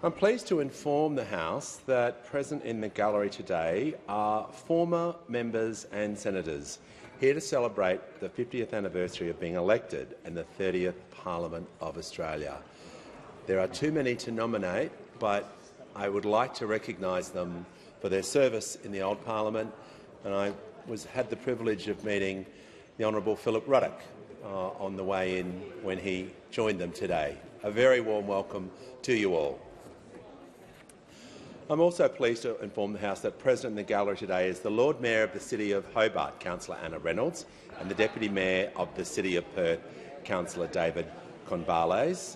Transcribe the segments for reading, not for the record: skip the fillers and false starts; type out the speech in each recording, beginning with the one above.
I'm pleased to inform the House that present in the gallery today are former members and senators here to celebrate the 50th anniversary of being elected in the 30th Parliament of Australia. There are too many to nominate, but I would like to recognise them for their service in the old Parliament, and I had the privilege of meeting the Honourable Philip Ruddock on the way in when he joined them today. A very warm welcome to you all. I'm also pleased to inform the House that present in the gallery today is the Lord Mayor of the City of Hobart, Councillor Anna Reynolds, and the Deputy Mayor of the City of Perth, Councillor David Conbales.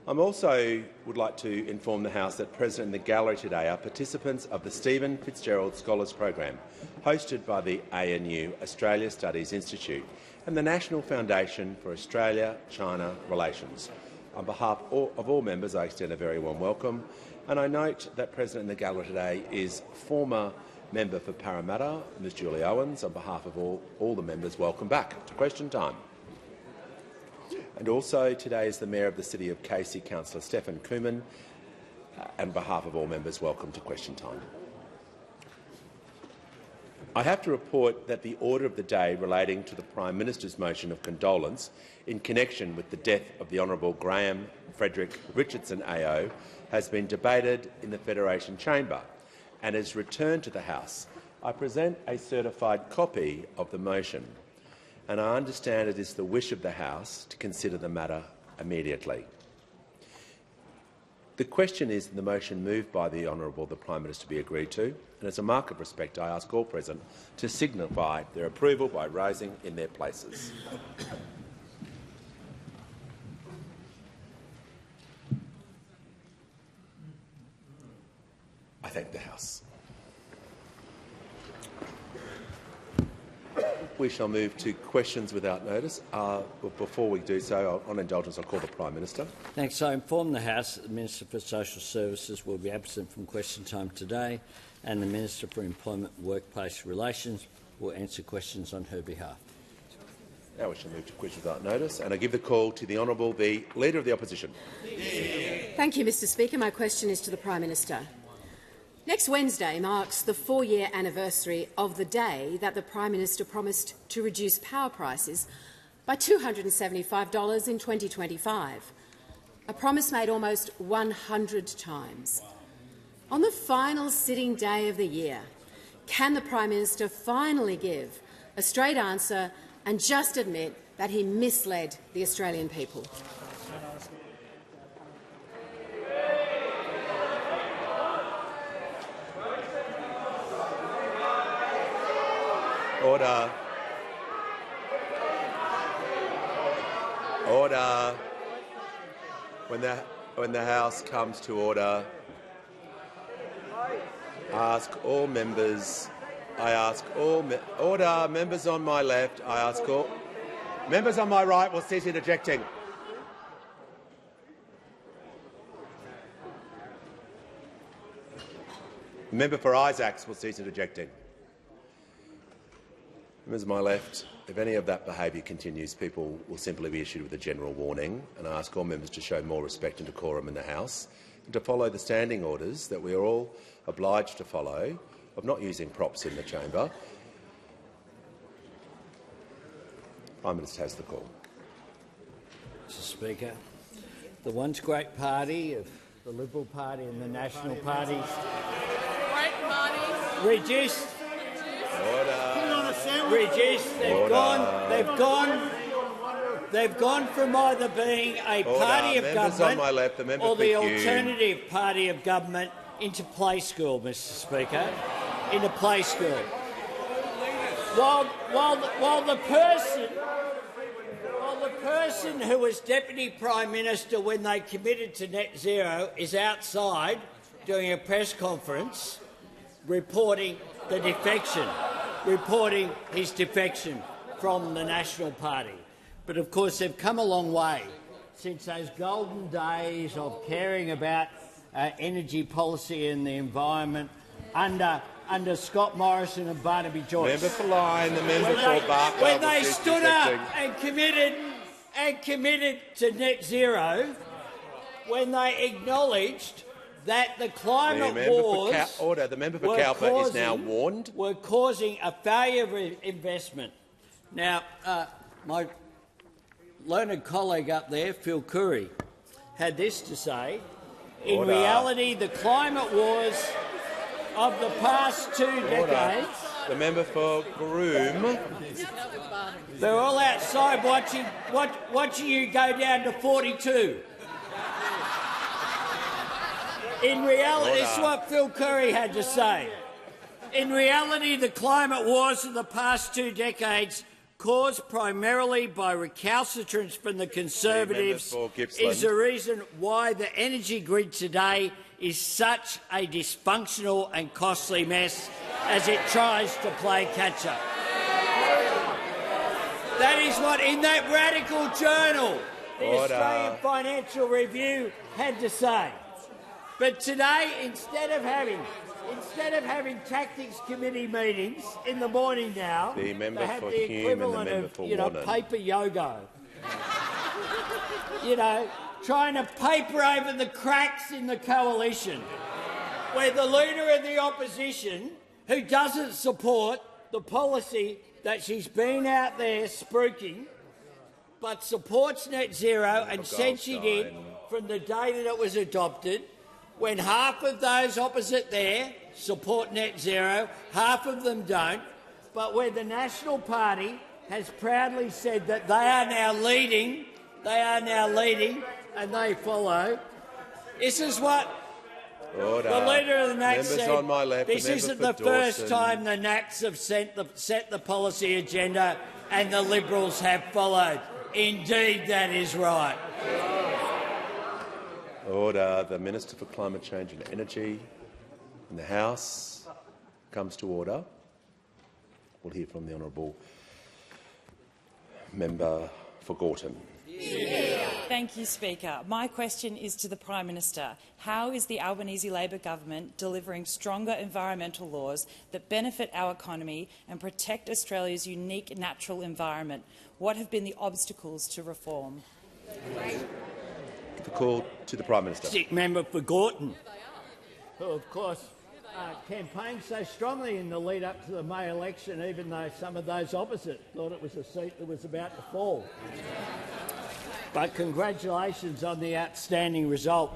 I also would like to inform the House that present in the gallery today are participants of the Stephen Fitzgerald Scholars Program, hosted by the ANU Australia Studies Institute and the National Foundation for Australia-China Relations. On behalf of all members, I extend a very warm welcome, and I note that present in the gallery today is former member for Parramatta, Ms Julie Owens. On behalf of all the members, welcome back to Question Time. And also today is the Mayor of the City of Casey, Councillor Stephen Cooman. On behalf of all members, welcome to Question Time. I have to report that the order of the day relating to the Prime Minister's motion of condolence in connection with the death of the Honourable Graham Frederick Richardson AO has been debated in the Federation Chamber and is returned to the House. I present a certified copy of the motion, and I understand it is the wish of the House to consider the matter immediately. The question is the motion moved by the Honourable the Prime Minister be agreed to, and as a mark of respect I ask all present to signify their approval by rising in their places. I thank the House. We shall move to questions without notice. But before we do so, on indulgence, I'll call the Prime Minister. Thanks. I inform the House that the Minister for Social Services will be absent from question time today, and the Minister for Employment and Workplace Relations will answer questions on her behalf. Now we shall move to questions without notice, and I give the call to the Honourable the Leader of the Opposition. Thank you, Mr Speaker. My question is to the Prime Minister. Next Wednesday marks the 4-year anniversary of the day that the Prime Minister promised to reduce power prices by $275 in 2025, a promise made almost 100 times. On the final sitting day of the year, can the Prime Minister finally give a straight answer and just admit that he misled the Australian people? Order. Order. When the House comes to order, order, members on my left, I ask all members on my right will cease interjecting. The member for Isaacs will cease interjecting. Members on my left, if any of that behaviour continues, people will simply be issued with a general warning, and I ask all members to show more respect and decorum in the House and to follow the standing orders that we are all obliged to follow of not using props in the chamber. Prime Minister has the call. Mr Speaker, the once great party of the Liberal Party and the National Party reduced. They've gone from either being a party of government or the alternative party of government into play school, Mr Speaker, into play school. While the person who was Deputy Prime Minister when they committed to net zero is outside doing a press conference reporting the defection. Reporting his defection from the National Party. But of course they've come a long way since those golden days of caring about energy policy and the environment under Scott Morrison and Barnaby Joyce. Member for Lyne, the member for Barker. When they stood up and committed to net zero, when they acknowledged that the climate The member wars the member for Cowper is now warned. were causing a failure of investment. Now, my learned colleague up there, Phil Curry, had this to say. In reality, the climate wars of the past 2 decades... The member for Groom. They're all outside watching you go down to 42. In reality, this is what Phil Curry had to say. In reality, the climate wars of the past 2 decades, caused primarily by recalcitrance from the Conservatives, is the reason why the energy grid today is such a dysfunctional and costly mess as it tries to play catch-up. That is what, in that radical journal, the Australian Financial Review had to say. But today, instead of having tactics committee meetings in the morning now, they have the equivalent of, paper yoga. Trying to paper over the cracks in the coalition, where the Leader of the Opposition, who doesn't support the policy that she's been out there spruiking, but supports net zero and said she did from the day that it was adopted, when half of those opposite there support net zero, half of them don't, but where the National Party has proudly said that they are now leading, and they follow. This is what the Leader of the Nats said. This isn't the first time the Nats have set the policy agenda and the Liberals have followed. Indeed, that is right. Order. The Minister for Climate Change and Energy in the House comes to order. We'll hear from the Honourable Member for Gorton. Thank you, Speaker. My question is to the Prime Minister. How is the Albanese Labor government delivering stronger environmental laws that benefit our economy and protect Australia's unique natural environment? What have been the obstacles to reform? The call to the Prime Minister. Member for Gorton, who, of course, campaigned so strongly in the lead-up to the May election, even though some of those opposite thought it was a seat that was about to fall. But congratulations on the outstanding result.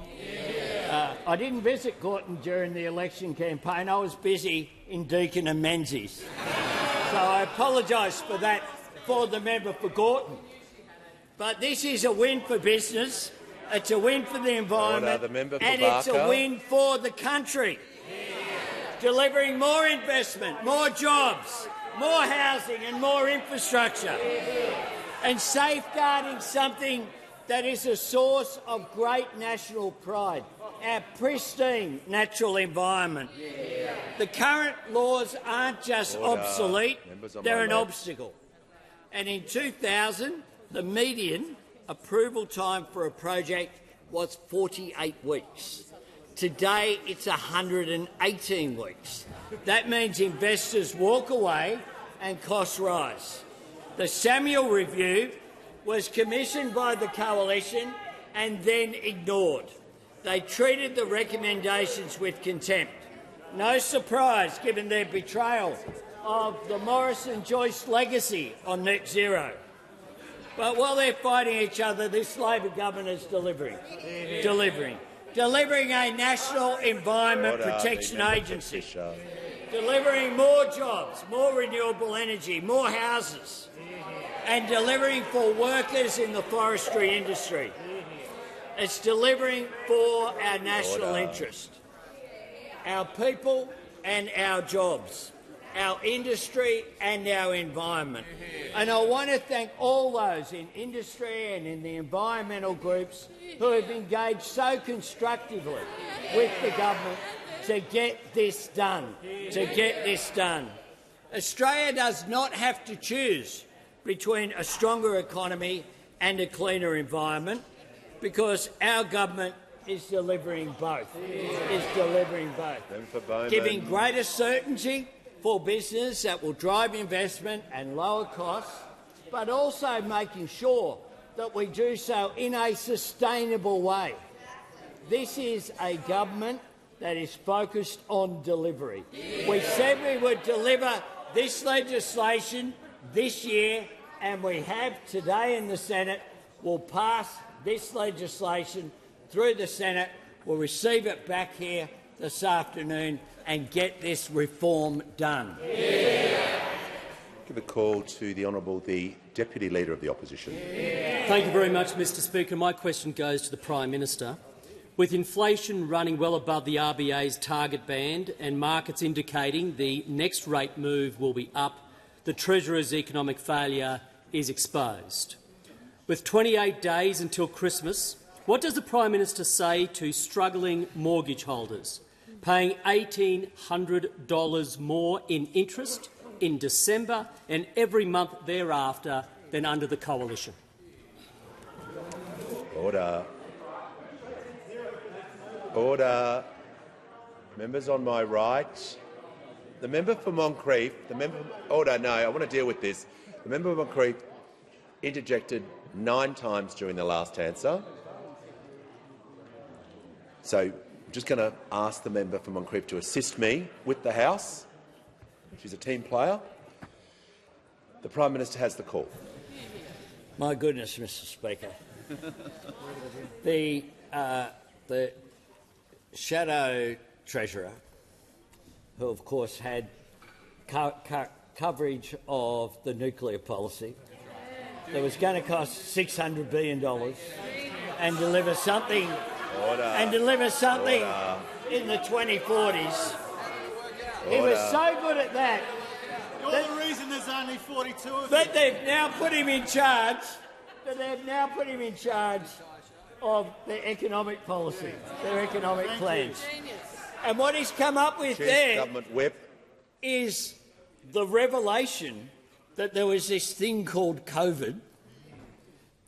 I didn't visit Gorton during the election campaign. I was busy in Deakin and Menzies. So I apologise for that for the member for Gorton. But this is a win for business, it's a win for the environment, and it's a win for the country. Delivering more investment, more jobs, more housing and more infrastructure, and safeguarding something that is a source of great national pride, our pristine natural environment. The current laws aren't just obsolete, they're an obstacle. And in 2000, the median approval time for a project was 48 weeks. Today, it's 118 weeks. That means investors walk away and costs rise. The Samuel Review was commissioned by the Coalition and then ignored. They treated the recommendations with contempt. No surprise, given their betrayal of the Morrison-Joyce legacy on net zero. But while they're fighting each other, this Labor government is delivering a national environment protection agency, delivering more jobs, more renewable energy, more houses, and delivering for workers in the forestry industry. It's delivering for our national interest, our people and our jobs, our industry and our environment. And I want to thank all those in industry and in the environmental groups who have engaged so constructively with the government to get this done, Australia does not have to choose between a stronger economy and a cleaner environment, because our government is delivering both. Giving greater certainty for business that will drive investment and lower costs, but also making sure that we do so in a sustainable way. this is a government that is focused on delivery. We said we would deliver this legislation this year, and we have today in the Senate. We'll pass this legislation through the Senate. We'll receive it back here this afternoon and get this reform done. Give a call to the Honourable the Deputy Leader of the Opposition. Thank you very much, Mr Speaker. My question goes to the Prime Minister. With inflation running well above the RBA's target band and markets indicating the next rate move will be up, the Treasurer's economic failure is exposed. With 28 days until Christmas, what does the Prime Minister say to struggling mortgage holders paying $1,800 more in interest in December and every month thereafter than under the Coalition? Order. Order. Members on my right. The member for Moncrieff. Order. No, I want to deal with this. The member for Moncrieff interjected 9 times during the last answer. So I'm just going to ask the member for Moncrieff to assist me with the House. She's a team player. The Prime Minister has the call. My goodness, Mr Speaker. The Shadow Treasurer, who of course had coverage of the nuclear policy, that was going to cost $600 billion and deliver something, in the 2040s. He was so good at that. You're the reason there's only 42 of you. But they've now put him in charge. Of their economic policy, their economic plans. And what he's come up with there Government whip. is the revelation that there was this thing called COVID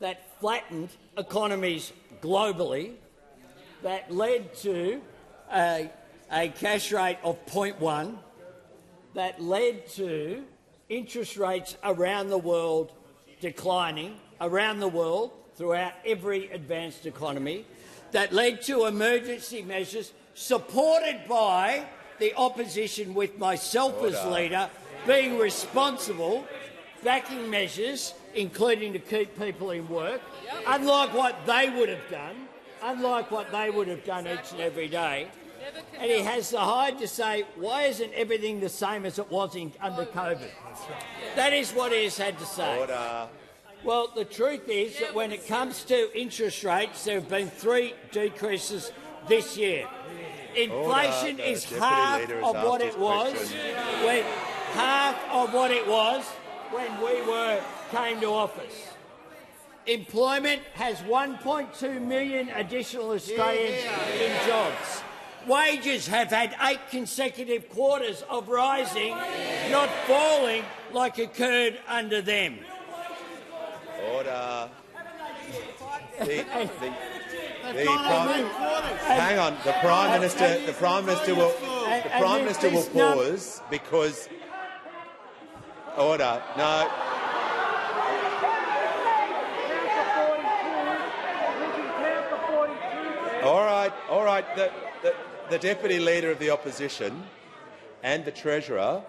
that flattened economies globally, that led to a cash rate of 0.1, that led to interest rates around the world declining, around the world, throughout every advanced economy, that led to emergency measures supported by the opposition, with myself as leader, being responsible, backing measures, including to keep people in work, unlike what they would have done, each and every day. And he has the hide to say, why isn't everything the same as it was under COVID? That is what he has had to say. Order. Well, the truth is that when it comes to interest rates, there have been 3 decreases this year. Inflation is half of what it was when we came to office. Employment has 1.2 million additional Australians in jobs. Wages have had 8 consecutive quarters of rising, not falling like occurred under them. Order. Hang on. The Prime Minister will pause because. Order. No. All right. The Deputy Leader of the Opposition and the Treasurer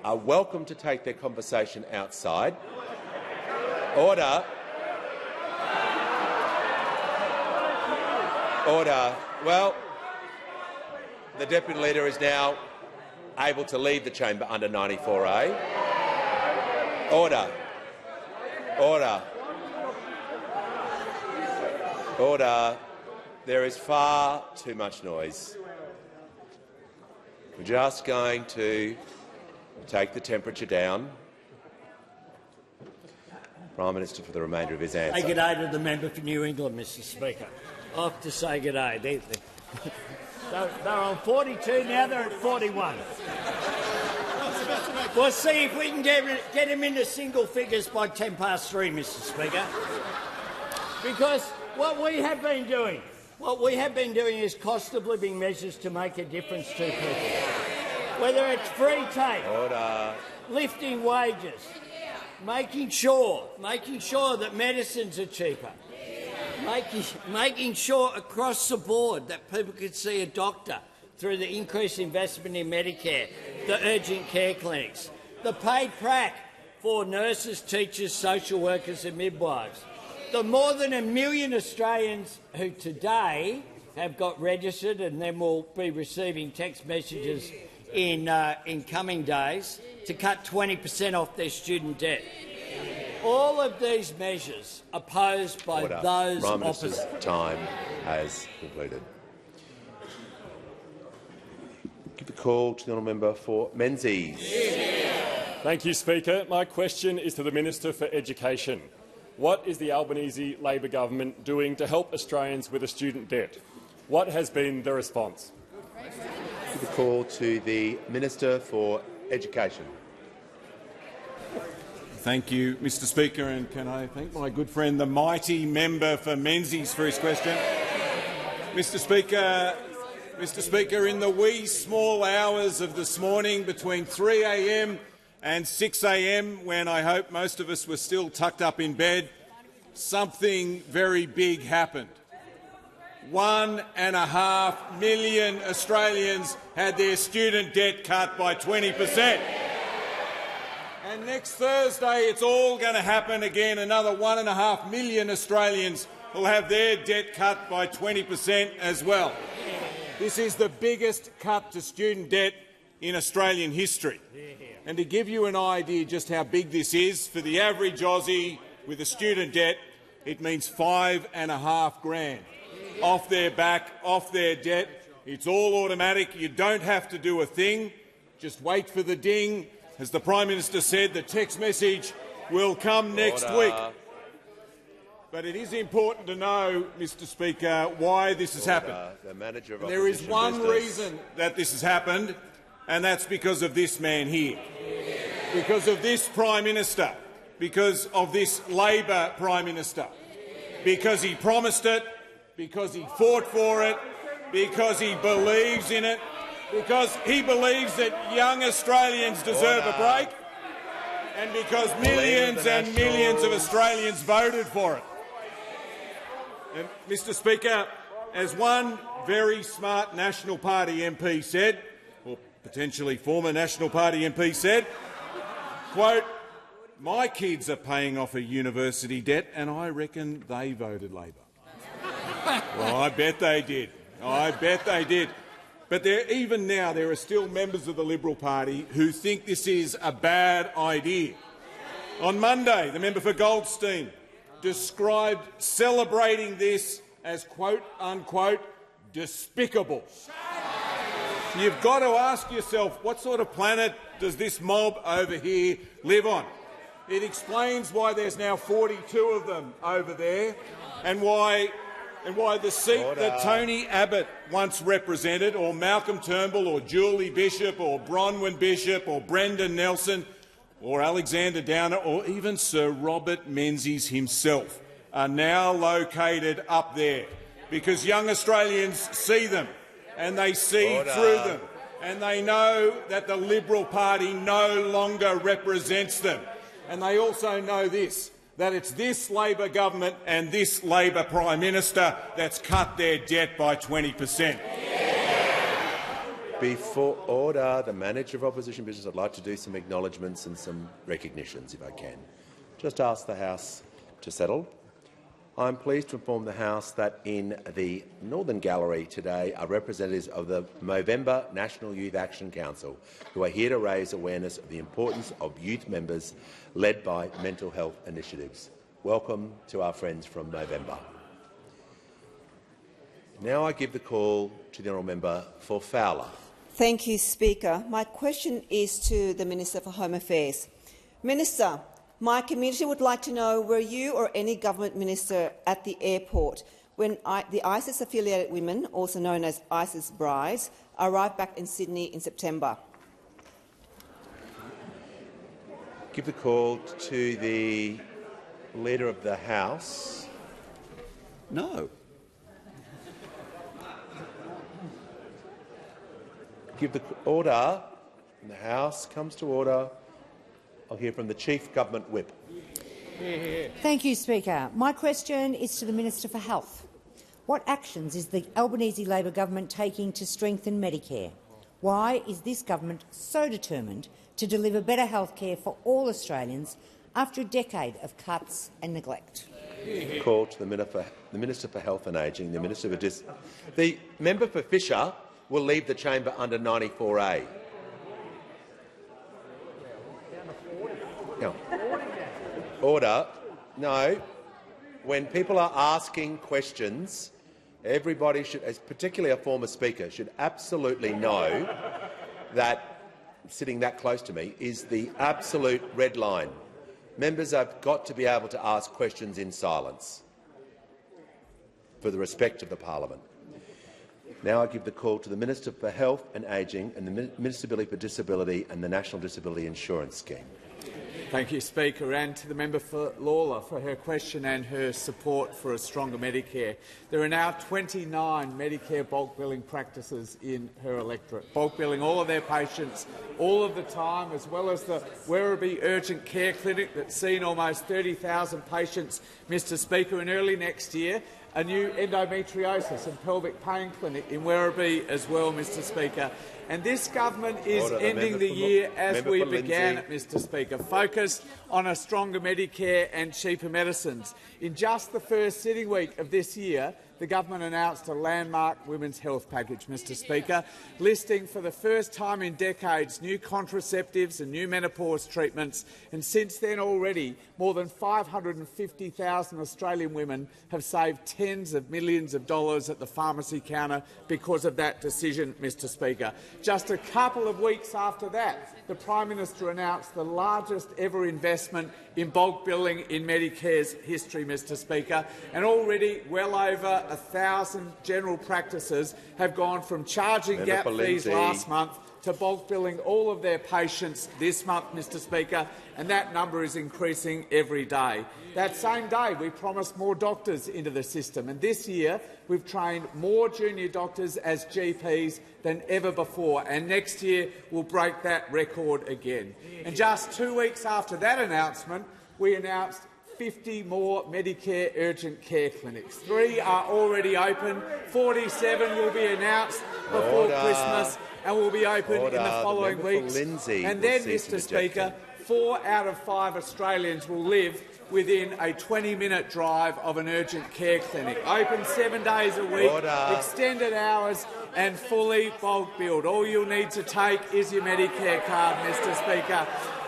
are welcome to take their conversation outside. Order. Well, the Deputy Leader is now able to leave the chamber under 94A. Order. There is far too much noise. We're just going to take the temperature down. Prime Minister for the remainder of his answer. Say good day to the member for New England, Mr Speaker. I have to say good day. They're on 42, now they're at 41. We'll see if we can get him into single figures by 3, Mr Speaker. Because what we have been doing is cost of living measures to make a difference to people. Whether it's free take, lifting wages, making sure that medicines are cheaper, making sure across the board that people could see a doctor through the increased investment in Medicare, the urgent care clinics, the paid prac for nurses, teachers, social workers and midwives, the more than 1 million Australians who today have got registered and then will be receiving text messages in coming days to cut 20% off their student debt. All of these measures opposed by those Prime Minister's opposite. time has concluded. Give the call to the honourable member for Menzies. Thank you, Speaker. My question is to the Minister for Education. What is the Albanese Labor government doing to help Australians with a student debt? What has been the response? Give the call to the Minister for Education. Thank you, Mr Speaker, and can I thank my good friend, the mighty member for Menzies, for his question. Mr Speaker, in the wee small hours of this morning between 3 a.m. and 6 a.m, when I hope most of us were still tucked up in bed, something very big happened. 1.5 million Australians had their student debt cut by 20%. And next Thursday it's all going to happen again. Another 1.5 million Australians will have their debt cut by 20% as well. This is the biggest cut to student debt in Australian history. And to give you an idea just how big this is, for the average Aussie with a student debt, it means $5,500 off their back, off their debt. It's all automatic. You don't have to do a thing. Just wait for the ding. As the Prime Minister said, the text message will come next week. But it is important to know, Mr Speaker, why this has happened. There is one reason that this has happened, and that's because of this man here, because of this Prime Minister, because of this Labor Prime Minister, because he promised it, because he fought for it, because he believes in it, because he believes that young Australians deserve a break, and because millions and millions of Australians voted for it. And, Mr Speaker, as one very smart National Party MP said, or potentially former National Party MP said, quote, "My kids are paying off a university debt and I reckon they voted Labor." Well, I bet they did. I bet they did. But even now there are still members of the Liberal Party who think this is a bad idea. On Monday, the member for Goldstein described celebrating this as quote-unquote despicable. You've got to ask yourself, what sort of planet does this mob over here live on? It explains why there's now 42 of them over there, and why the seat that Tony Abbott once represented, or Malcolm Turnbull, or Julie Bishop, or Bronwyn Bishop, or Brendan Nelson, or Alexander Downer, or even Sir Robert Menzies himself are now located up there, because young Australians see them and they see through them, and they know that the Liberal Party no longer represents them. And they also know this, that it's this Labor government and this Labor Prime Minister that's cut their debt by 20%. Before order, the Manager of Opposition Business, I'd like to do some acknowledgements and some recognitions, if I can. Just ask the House to settle. I'm pleased to inform the House that in the Northern Gallery today are representatives of the Movember National Youth Action Council, who are here to raise awareness of the importance of youth members led by mental health initiatives. Welcome to our friends from Movember. Now I give the call to the honourable member for Fowler. Thank you, Speaker. My question is to the Minister for Home Affairs. Minister, my community would like to know, were you or any government minister at the airport when the ISIS-affiliated women, also known as ISIS brides, arrived back in Sydney in September? Give the call to the Leader of the House. No. Give the order. And the House comes to order. I'll hear from the Chief Government Whip. Thank you, Speaker. My question is to the Minister for Health. What actions is the Albanese Labor government taking to strengthen Medicare? Why is this government so determined to deliver better health care for all Australians after a decade of cuts and neglect? Call to the Minister for Health and Ageing. The member for Fisher will leave the chamber under 94A. No. Order. No. When people are asking questions, everybody should, particularly a former speaker, should absolutely know that sitting that close to me is the absolute red line. Members have got to be able to ask questions in silence for the respect of the parliament. Now I give the call to the Minister for Health and Ageing and the Minister for Disability and the National Disability Insurance Scheme. Thank you, Speaker, and to the member for Lawler for her question and her support for a stronger Medicare. There are now 29 Medicare bulk billing practices in her electorate, bulk billing all of their patients all of the time, as well as the Werribee Urgent Care Clinic that's seen almost 30,000 patients, Mr Speaker, and early next year a new endometriosis and pelvic pain clinic in Werribee as well, Mr Speaker. And this government is ending the year as we began it, Mr Speaker, focused on a stronger Medicare and cheaper medicines. In just the first sitting week of this year, the government announced a landmark women's health package, Mr Speaker, listing for the first time in decades new contraceptives and new menopause treatments, and since then already more than 550,000 Australian women have saved tens of millions of dollars at the pharmacy counter because of that decision, Mr Speaker. Just a couple of weeks after that, the Prime Minister announced the largest ever investment in bulk billing in Medicare's history, Mr Speaker, and already well over 1,000 general practices have gone from charging gap fees last month to bulk billing all of their patients this month, Mr Speaker, and that number is increasing every day. That same day, we promised more doctors into the system, and this year we've trained more junior doctors as GPs than ever before, and next year we'll break that record again. And just 2 weeks after that announcement, we announced 50 more Medicare urgent care clinics. 3 are already open, 47 will be announced before Christmas and will be open in the following weeks. And then, Mr Speaker, 4 out of 5 Australians will live within a 20-minute drive of an urgent care clinic. Open 7 days a week, extended hours and fully bulk billed. All you'll need to take is your Medicare card, Mr Speaker.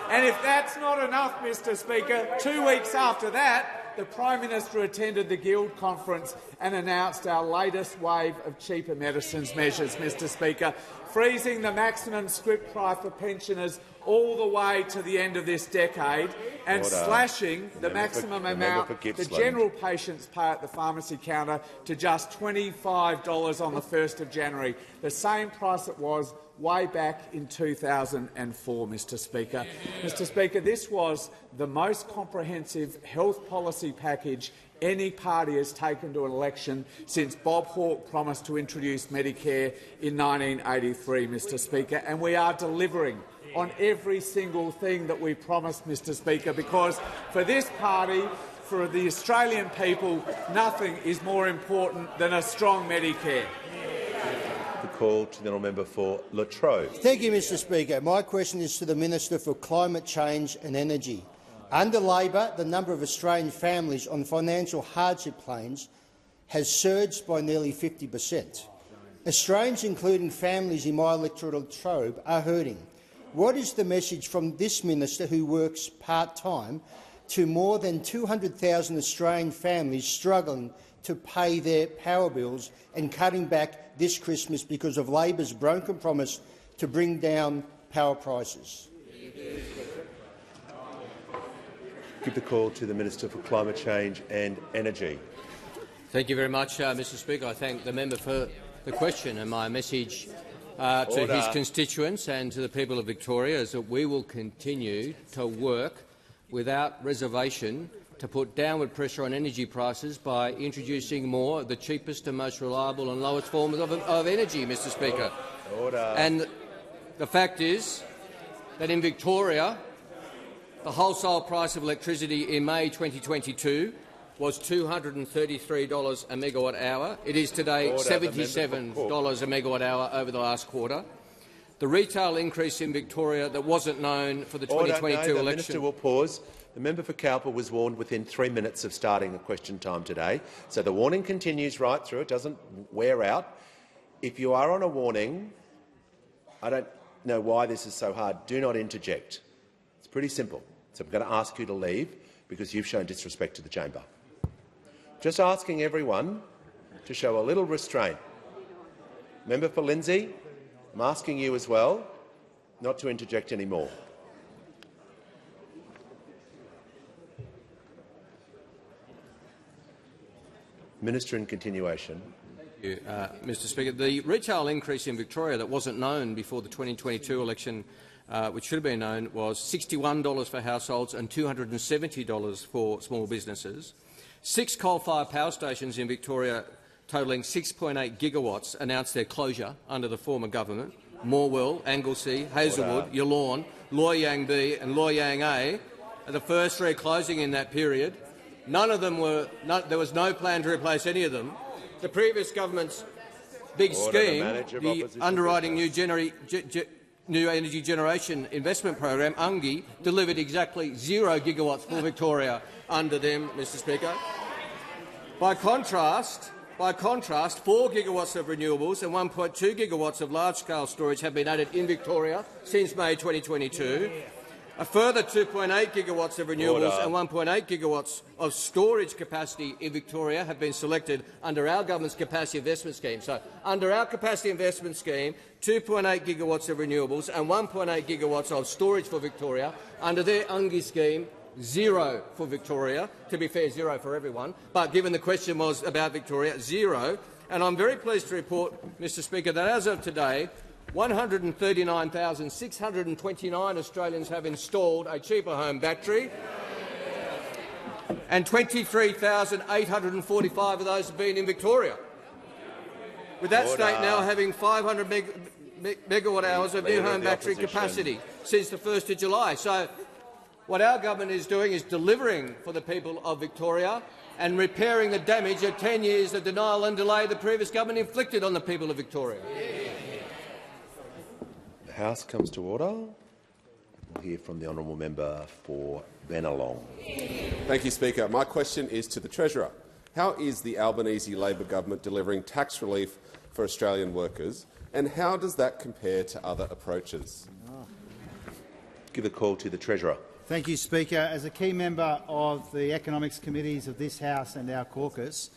And if that's not enough, Mr Speaker, 2 weeks after that, the Prime Minister attended the Guild conference and announced our latest wave of cheaper medicines measures, Mr Speaker, freezing the maximum script price for pensioners all the way to the end of this decade and slashing the maximum amount the general patients pay at the pharmacy counter to just $25 on the 1st of January, the same price it was way back in 2004, Mr Speaker. Mr Speaker, this was the most comprehensive health policy package any party has taken to an election since Bob Hawke promised to introduce Medicare in 1983, Mr Speaker, and we are delivering on every single thing that we promised, Mr Speaker, because for this party, for the Australian people, nothing is more important than a strong Medicare. The call to the honourable member for Latrobe. Thank you, Mr Speaker. My question is to the Minister for Climate Change and Energy. Under Labor, the number of Australian families on financial hardship claims has surged by nearly 50%. Australians, including families in my electorate of Latrobe, are hurting. What is the message from this minister, who works part-time, to more than 200,000 Australian families struggling to pay their power bills and cutting back this Christmas because of Labor's broken promise to bring down power prices? Give the call to the Minister for Climate Change and Energy. Thank you very much, Mr Speaker. I thank the member for the question, and my message to his constituents and to the people of Victoria is that we will continue to work without reservation to put downward pressure on energy prices by introducing more of the cheapest and most reliable and lowest forms of energy, Mr Speaker. And the fact is that in Victoria, The wholesale price of electricity in May 2022 was $233 a megawatt hour. It is today $77 a megawatt hour over the last quarter. The retail increase in Victoria that wasn't known for the 2022 election— The Minister will pause. The member for Cowper was warned within 3 minutes of starting the question time today, so the warning continues right through. It doesn't wear out. If you are on a warning, I don't know why this is so hard. Do not interject. It's pretty simple. So I'm going to ask you to leave because you've shown disrespect to the chamber. Just asking everyone to show a little restraint. Member for Lindsay, I'm asking you as well not to interject anymore. Minister, in continuation. Thank you, Mr. Speaker. The retail increase in Victoria that wasn't known before the 2022 election, which should have been known, was $61 for households and $270 for small businesses. 6 coal-fired power stations in Victoria totalling 6.8 gigawatts announced their closure under the former government. Morwell, Anglesea, Hazelwood, Yallourn, Loy Yang B and Loy Yang A are the first 3 closing in that period. None of them were. There was no plan to replace any of them. The previous government's big scheme, the underwriting new energy generation investment program, UNGI, delivered exactly 0 gigawatts for Victoria under them, Mr. Speaker. By contrast, 4 gigawatts of renewables and 1.2 gigawatts of large-scale storage have been added in Victoria since May 2022. A further 2.8 gigawatts of renewables and 1.8 gigawatts of storage capacity in Victoria have been selected under our government's capacity investment scheme. So, under our capacity investment scheme, 2.8 gigawatts of renewables and 1.8 gigawatts of storage for Victoria. Under their UNGI scheme, 0 for Victoria. To be fair, 0 for everyone. But given the question was about Victoria, 0. And I'm very pleased to report, Mr. Speaker, that as of today, 139,629 Australians have installed a cheaper home battery, and 23,845 of those have been in Victoria, with that state now having 500 megawatt hours of new home battery capacity since the 1st of July. So what our government is doing is delivering for the people of Victoria and repairing the damage of 10 years of denial and delay the previous government inflicted on the people of Victoria. House comes to order. We'll hear from the honourable member for Bennelong. Thank you, Speaker. My question is to the Treasurer. How is the Albanese Labor government delivering tax relief for Australian workers, and how does that compare to other approaches? Give a call to the Treasurer. Thank you, Speaker. As a key member of the economics committees of this House and our caucus,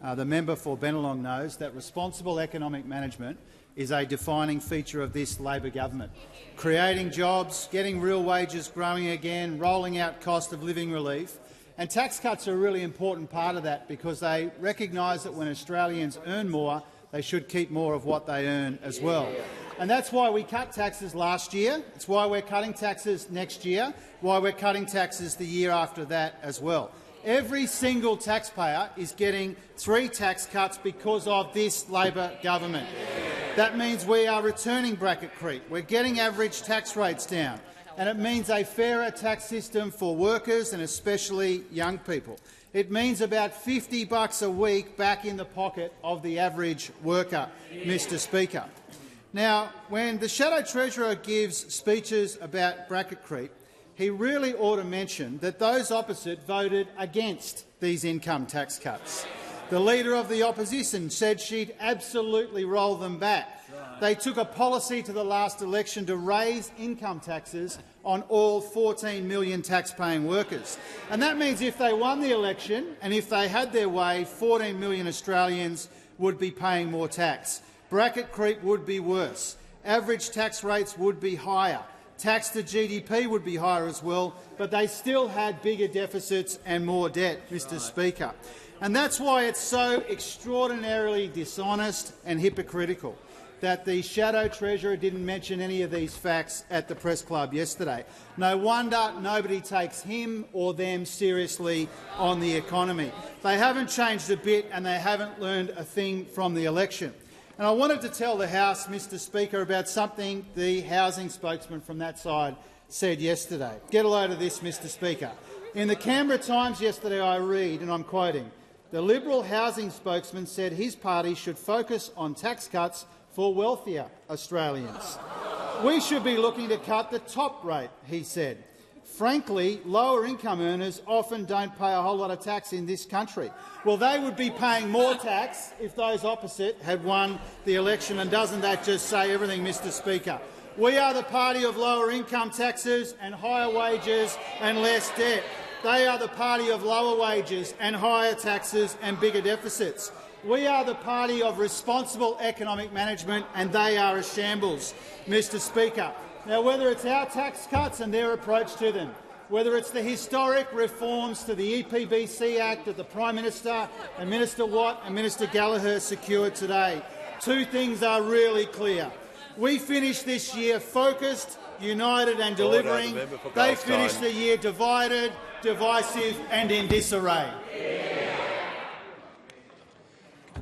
the member for Bennelong knows that responsible economic management is a defining feature of this Labor government. Creating jobs, getting real wages growing again, rolling out cost of living relief. And tax cuts are a really important part of that because they recognise that when Australians earn more, they should keep more of what they earn as well. And that's why we cut taxes last year. It's why we're cutting taxes next year, why we're cutting taxes the year after that as well. Every single taxpayer is getting 3 tax cuts because of this Labor government. That means we are returning bracket creep. We're getting average tax rates down. And it means a fairer tax system for workers and especially young people. It means about $50 a week back in the pocket of the average worker, Mr. Speaker. Now, when the Shadow Treasurer gives speeches about bracket creep, he really ought to mention that those opposite voted against these income tax cuts. The Leader of the Opposition said she'd absolutely roll them back. They took a policy to the last election to raise income taxes on all 14 million tax-paying workers. And that means if they won the election and if they had their way, 14 million Australians would be paying more tax. Bracket creep would be worse. Average tax rates would be higher. Tax to GDP would be higher as well, but they still had bigger deficits and more debt, Mr. Speaker. And that's why it's so extraordinarily dishonest and hypocritical that the Shadow Treasurer didn't mention any of these facts at the press club yesterday. No wonder nobody takes him or them seriously on the economy. They haven't changed a bit and they haven't learned a thing from the election. And I wanted to tell the House, Mr. Speaker, about something the housing spokesman from that side said yesterday. Get a load of this, Mr Speaker. In the Canberra Times yesterday I read, and I'm quoting, the Liberal housing spokesman said his party should focus on tax cuts for wealthier Australians. We should be looking to cut the top rate, he said. Frankly, lower-income earners often don't pay a whole lot of tax in this country. Well, they would be paying more tax if those opposite had won the election, and doesn't that just say everything, Mr Speaker? We are the party of lower income taxes and higher wages and less debt. They are the party of lower wages and higher taxes and bigger deficits. We are the party of responsible economic management, and they are a shambles, Mr Speaker. Now, whether it's our tax cuts and their approach to them, whether it's the historic reforms to the EPBC Act that the Prime Minister and Minister Watt and Minister Gallagher secured today, two things are really clear. We finished this year focused, united and delivering. They finished the year divided, divisive and in disarray.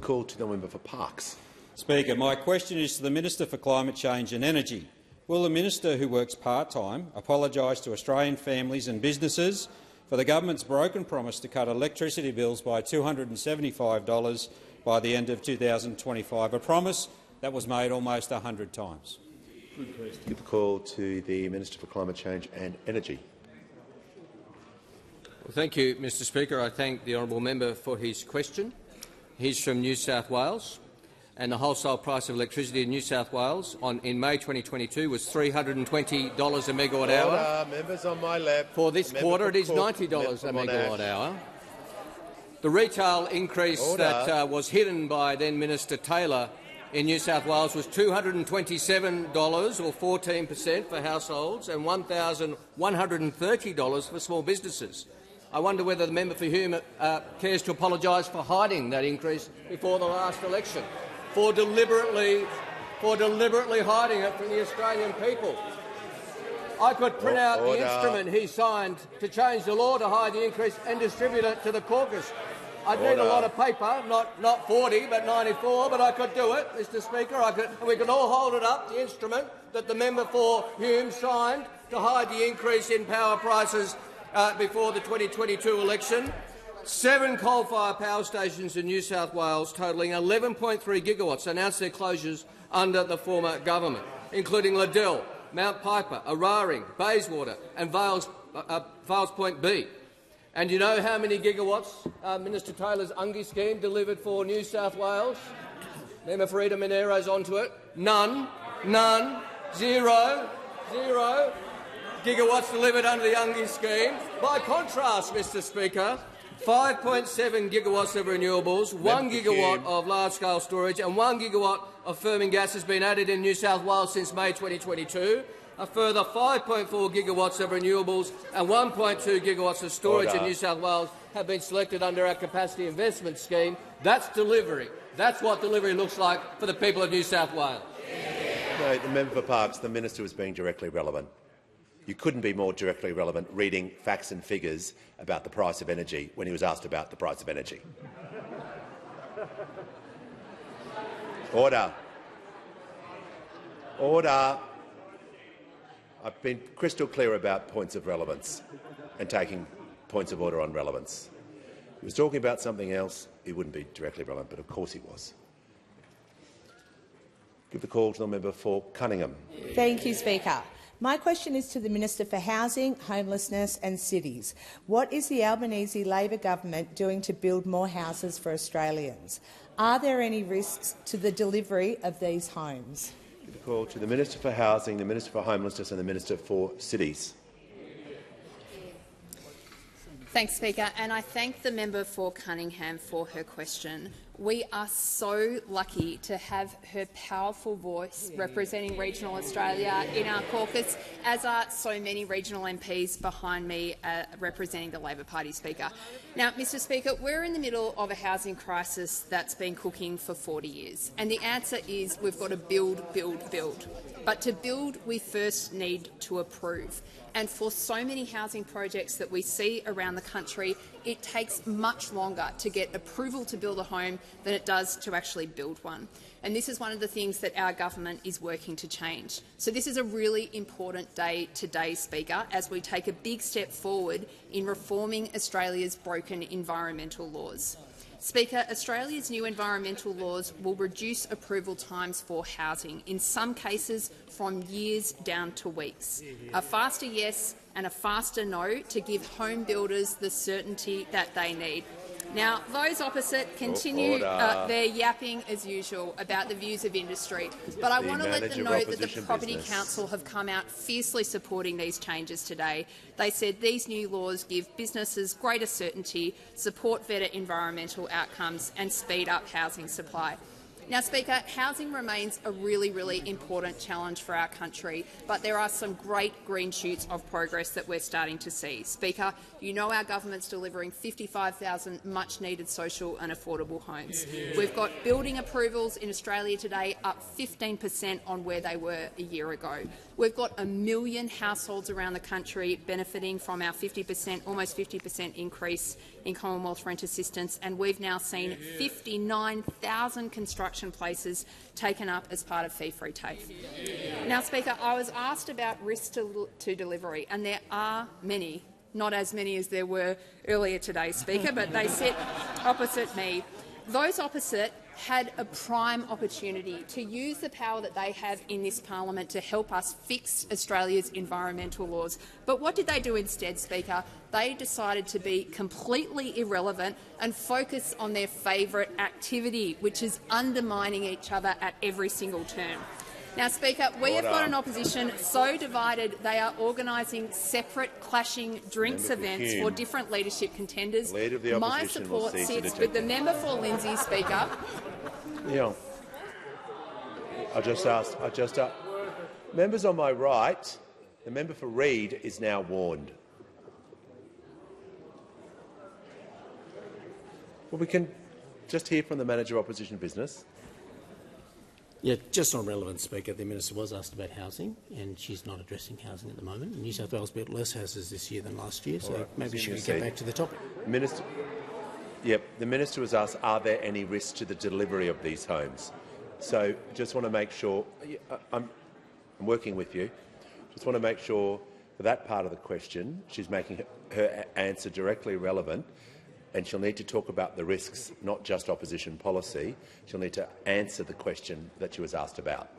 Call to the member for Parkes. Speaker, my question is to the Minister for Climate Change and Energy. Will the minister who works part-time apologise to Australian families and businesses for the government's broken promise to cut electricity bills by $275 by the end of 2025, a promise that was made almost 100 times? Give the call to the Minister for Climate Change and Energy. Well, thank you, Mr Speaker. I thank the honourable member for his question. He's from New South Wales, and the wholesale price of electricity in New South Wales in May 2022 was $320 a megawatt hour. Members on my left. For this quarter, it is $90 a megawatt hour. The retail increase that was hidden by then-Minister Taylor in New South Wales was $227 or 14% for households and $1,130 for small businesses. I wonder whether the member for Hume cares to apologise for hiding that increase before the last election, for deliberately hiding it from the Australian people. I could print out the instrument he signed to change the law to hide the increase and distribute it to the caucus. I'd need a lot of paper, not 40 but 94, but I could do it, Mr Speaker. And we could all hold it up, the instrument that the member for Hume signed to hide the increase in power prices before the 2022 election. 7 coal-fired power stations in New South Wales, totalling 11.3 gigawatts, announced their closures under the former government, including Liddell, Mount Piper, Araring, Bayswater and Vales Point B. And you know how many gigawatts Minister Taylor's UNGI scheme delivered for New South Wales? Member for Eden Minero's onto it. None, zero gigawatts delivered under the UNGI scheme. By contrast, Mr Speaker, 5.7 gigawatts of renewables, 1 gigawatt of large-scale storage and 1 gigawatt of firming gas has been added in New South Wales since May 2022. A further 5.4 gigawatts of renewables and 1.2 gigawatts of storage in New South Wales have been selected under our capacity investment scheme. That's delivery. That's what delivery looks like for the people of New South Wales. No, the member for Parkes, the minister was being directly relevant. You couldn't be more directly relevant reading facts and figures about the price of energy when he was asked about the price of energy. Order. Order. I've been crystal clear about points of relevance and taking points of order on relevance. If he was talking about something else, he wouldn't be directly relevant, but of course he was. Give the call to the member for Cunningham. Thank you, Speaker. My question is to the Minister for Housing, Homelessness and Cities. What is the Albanese Labor government doing to build more houses for Australians? Are there any risks to the delivery of these homes? Give the call to the Minister for Housing, the Minister for Homelessness and the Minister for Cities. Thanks, Speaker, and I thank the member for Cunningham for her question. We are so lucky to have her powerful voice representing regional Australia in our caucus, as are so many regional MPs behind me representing the Labor Party, Speaker. Now, Mr Speaker, we're in the middle of a housing crisis that's been cooking for 40 years, and the answer is we've got to build, build, build. But to build, we first need to approve. And for so many housing projects that we see around the country, it takes much longer to get approval to build a home than it does to actually build one. And this is one of the things that our government is working to change. So this is a really important day today, Speaker, as we take a big step forward in reforming Australia's broken environmental laws. Speaker, Australia's new environmental laws will reduce approval times for housing, in some cases from years down to weeks. A faster yes and a faster no to give home builders the certainty that they need. Now, those opposite continue their yapping as usual about the views of industry, but I want to let them know that the Property Council have come out fiercely supporting these changes today. They said these new laws give businesses greater certainty, support better environmental outcomes and speed up housing supply. Now, Speaker, housing remains a really important challenge for our country, but there are some great green shoots of progress that we're starting to see. Speaker, you know our government's delivering 55,000 much-needed social and affordable homes. We've got building approvals in Australia today up 15% on where they were a year ago. We've got 1 million households around the country benefiting from our 50%, almost 50% increase in Commonwealth rent assistance, and we've now seen 59,000 construction places taken up as part of Fee Free TAFE. Now, Speaker, I was asked about risks to delivery, and there are many, not as many as there were earlier today, Speaker, but they sit opposite me. Those opposite had a prime opportunity to use the power that they have in this parliament to help us fix Australia's environmental laws. But what did they do instead, Speaker? They decided to be completely irrelevant and focus on their favourite activity, which is undermining each other at every single turn. Now, Speaker, we have got an opposition so divided they are organising separate clashing drinks events for different leadership contenders. My support sits with the member for Lindsay, Speaker. Yeah. Members on my right, the member for Reid is now warned. Well, we can just hear from the Manager of Opposition Business. Yeah, just on relevance, Speaker, the Minister was asked about housing, and she's not addressing housing at the moment. New South Wales built less houses this year than last year, so maybe she could get back to the topic. Minister, the Minister was asked, are there any risks to the delivery of these homes? So just want to make sure, I'm working with you, just want to make sure for that part of the question she's making her answer directly relevant, and she'll need to talk about the risks, not just opposition policy. She'll need to answer the question that she was asked about.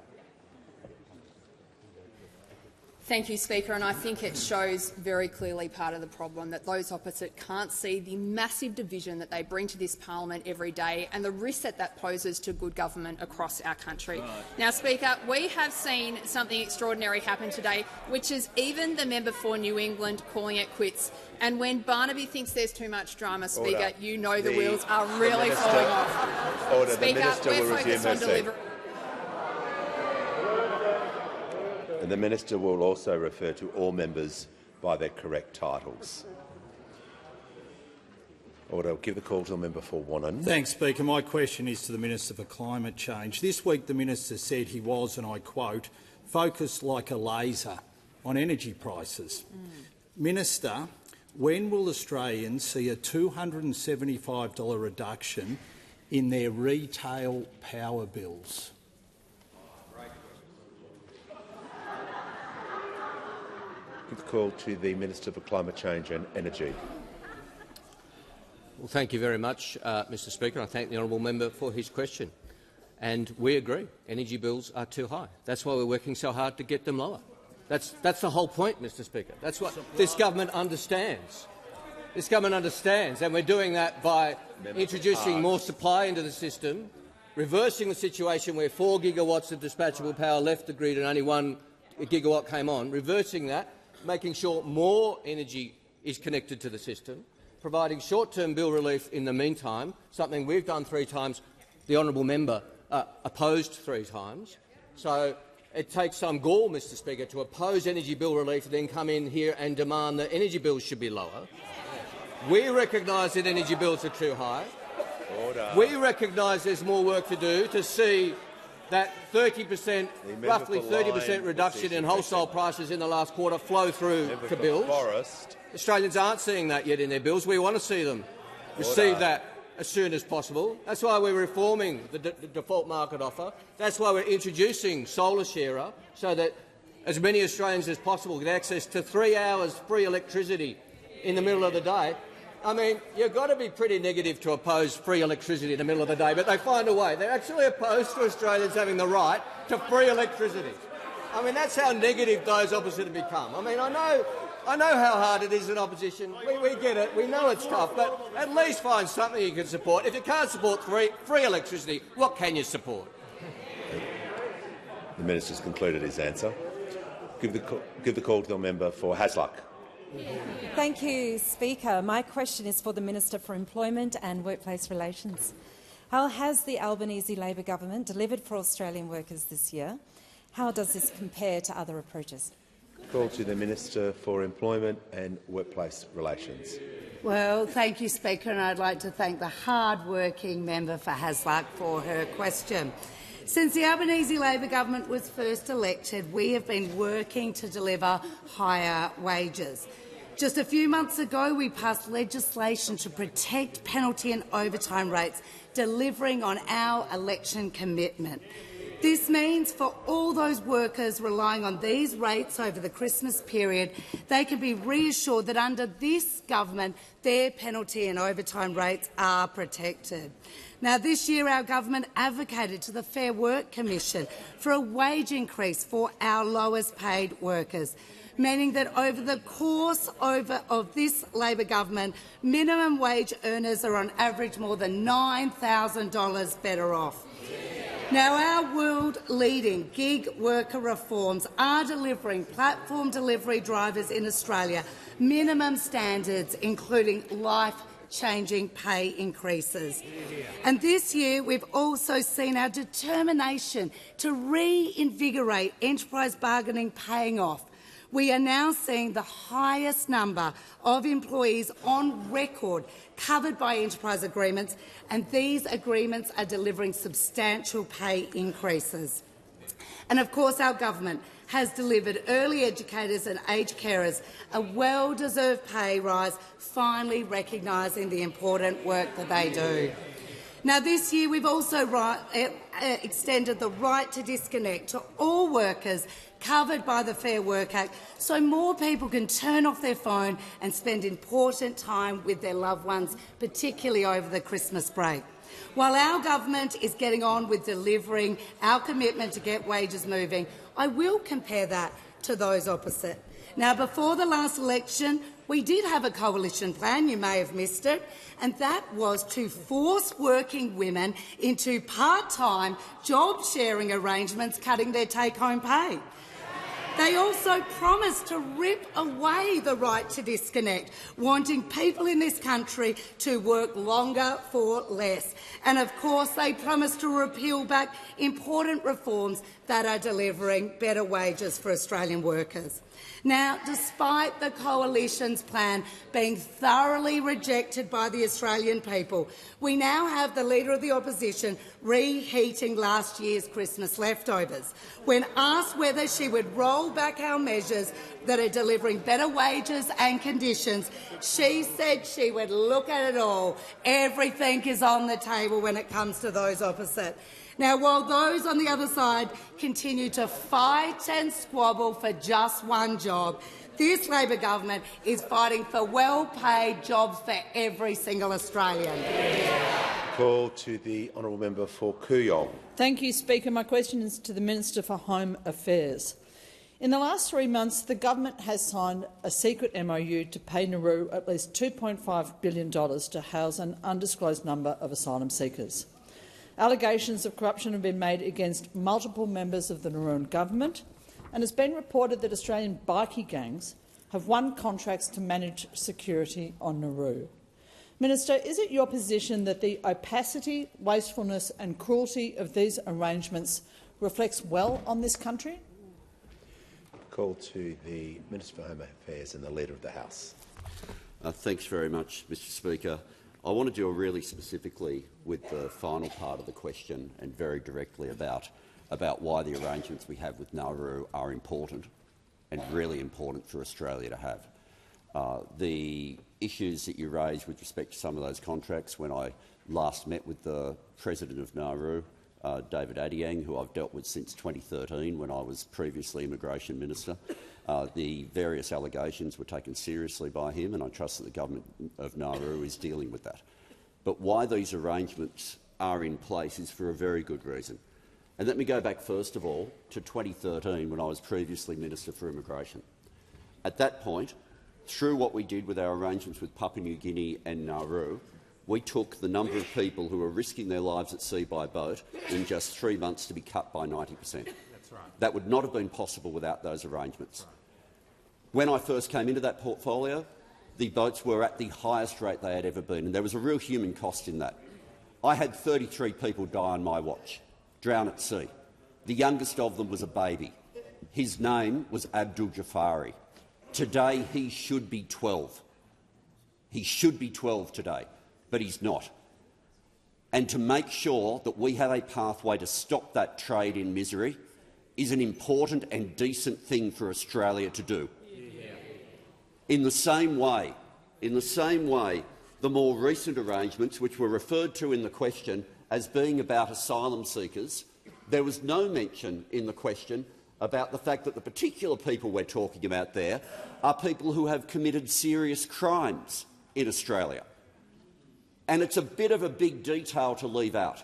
Thank you, Speaker, and I think it shows very clearly part of the problem, that those opposite can't see the massive division that they bring to this parliament every day and the risk that that poses to good government across our country. Now, Speaker, we have seen something extraordinary happen today, which is even the member for New England calling it quits. And when Barnaby thinks there's too much drama, Speaker, you know the wheels are really falling off. Speaker, we're focused on delivering. And the Minister will also refer to all members by their correct titles. Order. I'll give the call to the member for Wannon. Thanks, Speaker. My question is to the Minister for Climate Change. This week the Minister said he was, and I quote, focused like a laser on energy prices. Minister, when will Australians see a $275 reduction in their retail power bills? Give the call to the Minister for Climate Change and Energy. Well, thank you very much, Mr Speaker. I thank the honourable member for his question. And we agree, energy bills are too high. That's why we're working so hard to get them lower. That's the whole point, Mr Speaker. That's what this government understands. This government understands, and we're doing that by introducing more supply into the system, reversing the situation where 4 gigawatts of dispatchable power left the grid and only 1 gigawatt came on, reversing that, making sure more energy is connected to the system, providing short-term bill relief in the meantime, something we've done 3 times, the honourable member opposed 3 times. So it takes some gall, Mr Speaker, to oppose energy bill relief and then come in here and demand that energy bills should be lower. We recognise that energy bills are too high. We recognise there's more work to do to see that 30%, roughly 30% reduction in wholesale prices in the last quarter flow through to bills. Australians aren't seeing that yet in their bills. We want to see them receive that as soon as possible. That's why we're reforming the default market offer. That's why we're introducing Solar Sharer, so that as many Australians as possible get access to 3 hours free electricity in the middle of the day. I mean, you've got to be pretty negative to oppose free electricity in the middle of the day, but they find a way. They're actually opposed to Australians having the right to free electricity. I mean, that's how negative those opposite have become. I mean, I know how hard it is in opposition. We get it. We know it's tough, but at least find something you can support. If you can't support free electricity, what can you support? The minister's concluded his answer. Give the call to the member for Hasluck. Thank you, Speaker. My question is for the Minister for Employment and Workplace Relations. How has the Albanese Labor government delivered for Australian workers this year? How does this compare to other approaches? Call to the Minister for Employment and Workplace Relations. Well, thank you, Speaker, and I'd like to thank the hard-working member for Hasluck for her question. Since the Albanese Labor government was first elected, we have been working to deliver higher wages. Just a few months ago, we passed legislation to protect penalty and overtime rates, delivering on our election commitment. This means for all those workers relying on these rates over the Christmas period, they can be reassured that under this government, their penalty and overtime rates are protected. Now, this year our government advocated to the Fair Work Commission for a wage increase for our lowest paid workers, meaning that over the course of this Labor government, minimum wage earners are on average more than $9,000 better off. Now, our world-leading gig worker reforms are delivering platform delivery drivers in Australia minimum standards, including life-changing pay increases. And this year, we've also seen our determination to reinvigorate enterprise bargaining paying off. We are now seeing the highest number of employees on record covered by enterprise agreements, and these agreements are delivering substantial pay increases. And of course, our government has delivered early educators and aged carers a well-deserved pay rise, finally recognising the important work that they do. Now, this year we've also extended the right to disconnect to all workers covered by the Fair Work Act, so more people can turn off their phone and spend important time with their loved ones, particularly over the Christmas break. While our government is getting on with delivering our commitment to get wages moving, I will compare that to those opposite. Now, before the last election, we did have a coalition plan, you may have missed it, and that was to force working women into part-time job-sharing arrangements, cutting their take-home pay. They also promised to rip away the right to disconnect, wanting people in this country to work longer for less. And of course, they promised to repeal back important reforms that are delivering better wages for Australian workers. Now, despite the Coalition's plan being thoroughly rejected by the Australian people, we now have the Leader of the Opposition reheating last year's Christmas leftovers. When asked whether she would roll back our measures that are delivering better wages and conditions, she said she would look at it all. Everything is on the table when it comes to those opposite. Now, while those on the other side continue to fight and squabble for just one job, this Labor government is fighting for well-paid jobs for every single Australian. Call to the honourable member for Kooyong. Thank you, Speaker. My question is to the Minister for Home Affairs. In the last 3 months, the government has signed a secret MOU to pay Nauru at least $2.5 billion to house an undisclosed number of asylum seekers. Allegations of corruption have been made against multiple members of the Nauruan government, and it's been reported that Australian bikie gangs have won contracts to manage security on Nauru. Minister, is it your position that the opacity, wastefulness and cruelty of these arrangements reflects well on this country? Call to the Minister for Home Affairs and the Leader of the House. Thanks very much, Mr Speaker. I want to deal really specifically with the final part of the question and very directly about about why the arrangements we have with Nauru are important and really important for Australia to have. The issues that you raised with respect to some of those contracts, when I last met with the President of Nauru, David Adiang, who I've dealt with since 2013 when I was previously Immigration Minister, the various allegations were taken seriously by him, and I trust that the Government of Nauru is dealing with that. But why these arrangements are in place is for a very good reason. And let me go back first of all to 2013 when I was previously Minister for Immigration. At that point, through what we did with our arrangements with Papua New Guinea and Nauru, we took the number of people who were risking their lives at sea by boat in just 3 months to be cut by 90%. That's right. That would not have been possible without those arrangements. When I first came into that portfolio, the boats were at the highest rate they had ever been, and there was a real human cost in that. I had 33 people die on my watch, drown at sea. The youngest of them was a baby. His name was Abdul Jafari. Today he should be 12. He should be 12 today, but he's not. And to make sure that we have a pathway to stop that trade in misery is an important and decent thing for Australia to do. In the same way, the more recent arrangements, which were referred to in the question as being about asylum seekers, there was no mention in the question about the fact that the particular people we're talking about there are people who have committed serious crimes in Australia. And it's a bit of a big detail to leave out,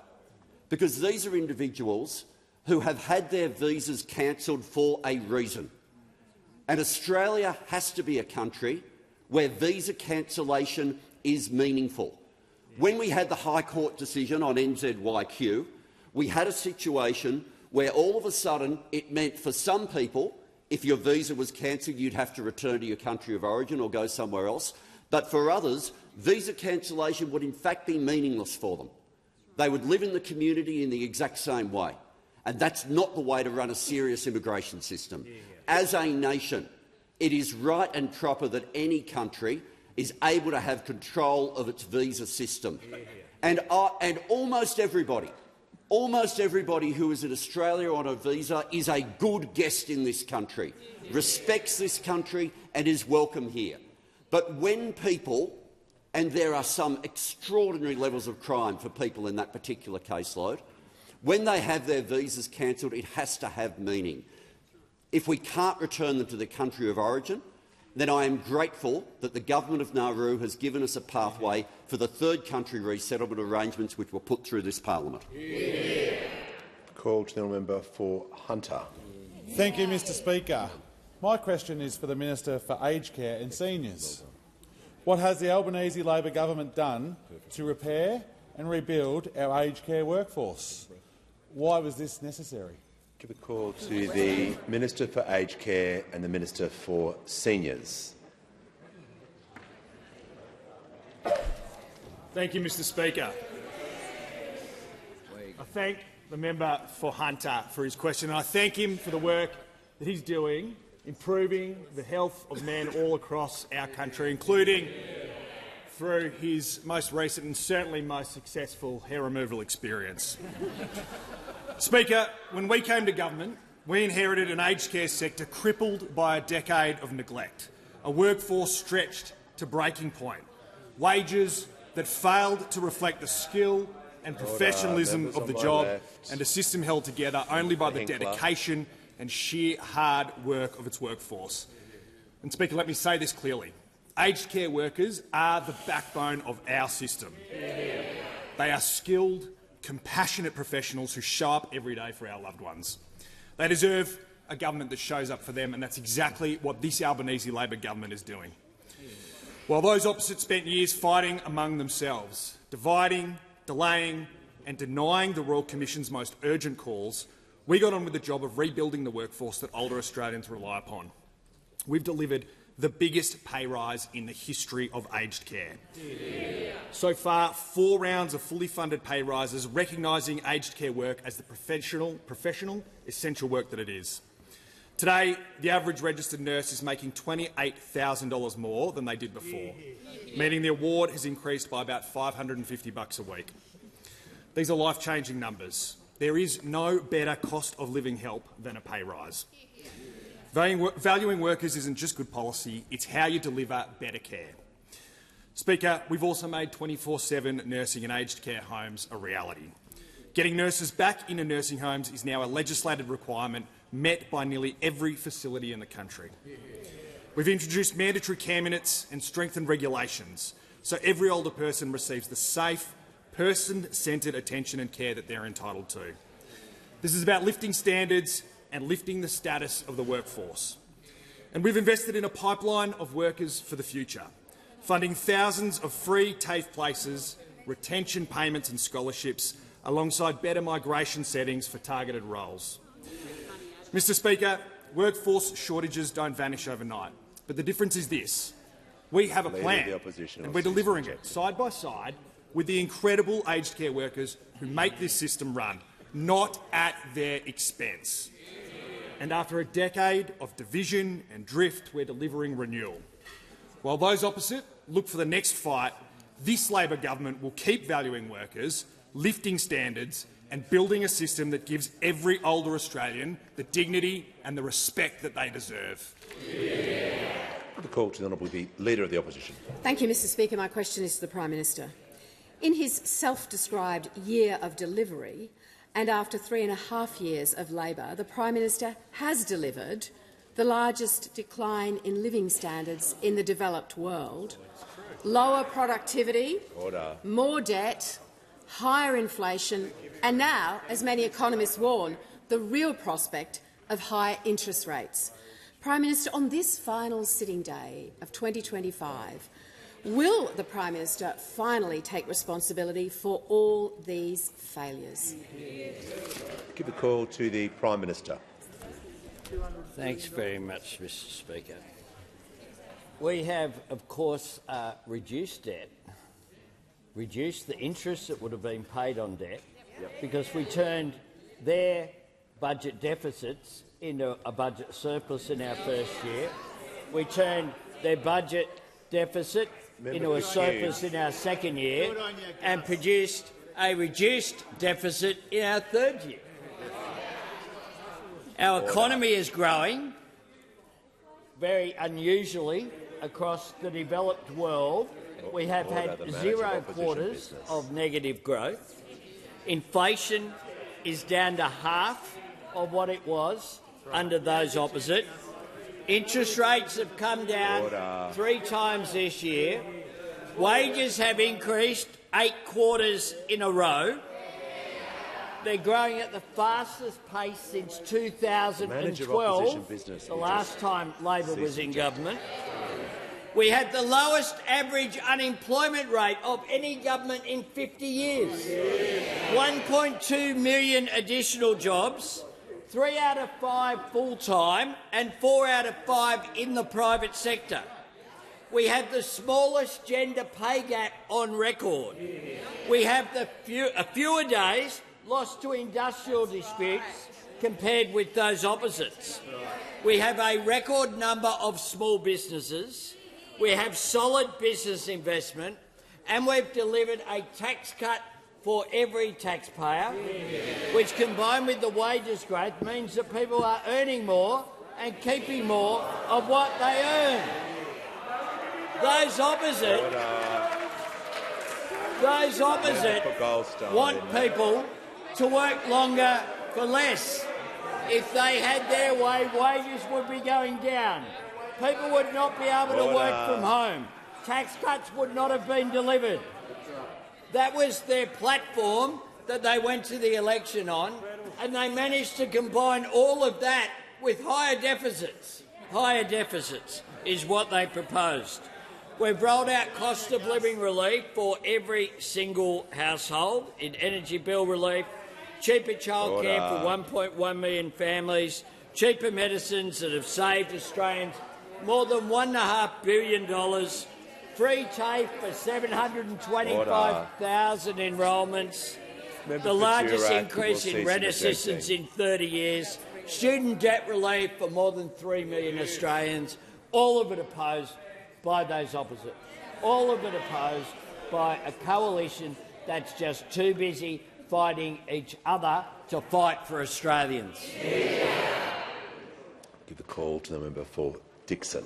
because these are individuals who have had their visas cancelled for a reason. And Australia has to be a country where visa cancellation is meaningful. When we had the High Court decision on NZYQ, we had a situation where all of a sudden it meant for some people, if your visa was cancelled, you'd have to return to your country of origin or go somewhere else. But for others, visa cancellation would in fact be meaningless for them. They would live in the community in the exact same way. And that's not the way to run a serious immigration system. As a nation, it is right and proper that any country is able to have control of its visa system. And almost everybody who is in Australia on a visa is a good guest in this country, respects this country and is welcome here. But when people, and there are some extraordinary levels of crime for people in that particular caseload, when they have their visas cancelled, it has to have meaning. If we can't return them to their country of origin, then I am grateful that the Government of Nauru has given us a pathway for the third country resettlement arrangements which were put through this parliament. Call to the member for Hunter. Thank you, Mr Speaker. My question is for the Minister for Aged Care and Seniors. What has the Albanese Labor government done to repair and rebuild our aged care workforce? Why was this necessary? Give a call to the Minister for Aged Care and the Minister for Seniors. Thank you, Mr Speaker. I thank the member for Hunter for his question, and I thank him for the work that he's doing improving the health of men all across our country, including through his most recent and certainly most successful hair removal experience. Speaker, when we came to government, we inherited an aged care sector crippled by a decade of neglect, a workforce stretched to breaking point, wages that failed to reflect the skill and professionalism of the job, and a system held together only by the dedication and sheer hard work of its workforce. And, Speaker, let me say this clearly. Aged care workers are the backbone of our system. They are skilled, compassionate professionals who show up every day for our loved ones. They deserve a government that shows up for them, and that's exactly what this Albanese Labor government is doing. While those opposite spent years fighting among themselves, dividing, delaying and denying the Royal Commission's most urgent calls, we got on with the job of rebuilding the workforce that older Australians rely upon. We've delivered the biggest pay rise in the history of aged care. So far, 4 rounds of fully funded pay rises recognising aged care work as the professional, essential work that it is. Today, the average registered nurse is making $28,000 more than they did before, meaning the award has increased by about $550 a week. These are life-changing numbers, there is no better cost of living help than a pay rise. Valuing workers isn't just good policy, it's how you deliver better care. Speaker, we've also made 24/7 nursing and aged care homes a reality. Getting nurses back into nursing homes is now a legislated requirement met by nearly every facility in the country. We've introduced mandatory care minutes and strengthened regulations so every older person receives the safe, person-centred attention and care that they're entitled to. This is about lifting standards and lifting the status of the workforce. And we've invested in a pipeline of workers for the future, funding thousands of free TAFE places, retention payments and scholarships, alongside better migration settings for targeted roles. Mr Speaker, workforce shortages don't vanish overnight, but the difference is this. We have a plan, and we're delivering it side by side with the incredible aged care workers who make this system run, not at their expense. And after a decade of division and drift, we're delivering renewal. While those opposite look for the next fight, this Labor government will keep valuing workers, lifting standards and building a system that gives every older Australian the dignity and the respect that they deserve. The call to the Honourable Leader of the Opposition. Thank you, Mr Speaker. My question is to the Prime Minister. In his self-described year of delivery, and after 3.5 years of Labor, the Prime Minister has delivered the largest decline in living standards in the developed world, lower productivity, more debt, higher inflation and now, as many economists warn, the real prospect of higher interest rates. Prime Minister, on this final sitting day of 2025, will the Prime Minister finally take responsibility for all these failures? Give a call to the Prime Minister. Thanks very much, Mr Speaker. We have, of course, reduced debt, reduced the interest that would have been paid on debt, because we turned their budget deficits into a budget surplus in our first year. We turned their budget deficit into a surplus in our second year and produced a reduced deficit in our third year. Our economy is growing very unusually across the developed world. We have had 0 quarters of negative growth. Inflation is down to half of what it was under those opposite. Interest rates have come down 3 times this year. Wages have increased 8 quarters in a row. They're growing at the fastest pace since 2012, the last time Labor was in government. We had the lowest average unemployment rate of any government in 50 years. 1.2 million additional jobs, 3 out of 5 full-time and 4 out of 5 in the private sector. We have the smallest gender pay gap on record. We have fewer days lost to industrial disputes compared with those opposites. We have a record number of small businesses. We have solid business investment, and we've delivered a tax cut for every taxpayer, which, combined with the wages growth, means that people are earning more and keeping more of what they earn. Those opposite want people to work longer for less. If they had their way, wages would be going down. People would not be able to work from home. Tax cuts would not have been delivered. That was their platform that they went to the election on, and they managed to combine all of that with higher deficits. Higher deficits is what they proposed. We've rolled out cost of living relief for every single household in energy bill relief, cheaper childcare for 1.1 million families, cheaper medicines that have saved Australians more than $1.5 billion, free TAFE for 725,000 enrolments, the largest increase in rent assistance in 30 years, student debt relief for more than 3 million Australians, all of it opposed by those opposite, all of it opposed by a coalition that's just too busy fighting each other to fight for Australians. Give the call to the member for Dixon.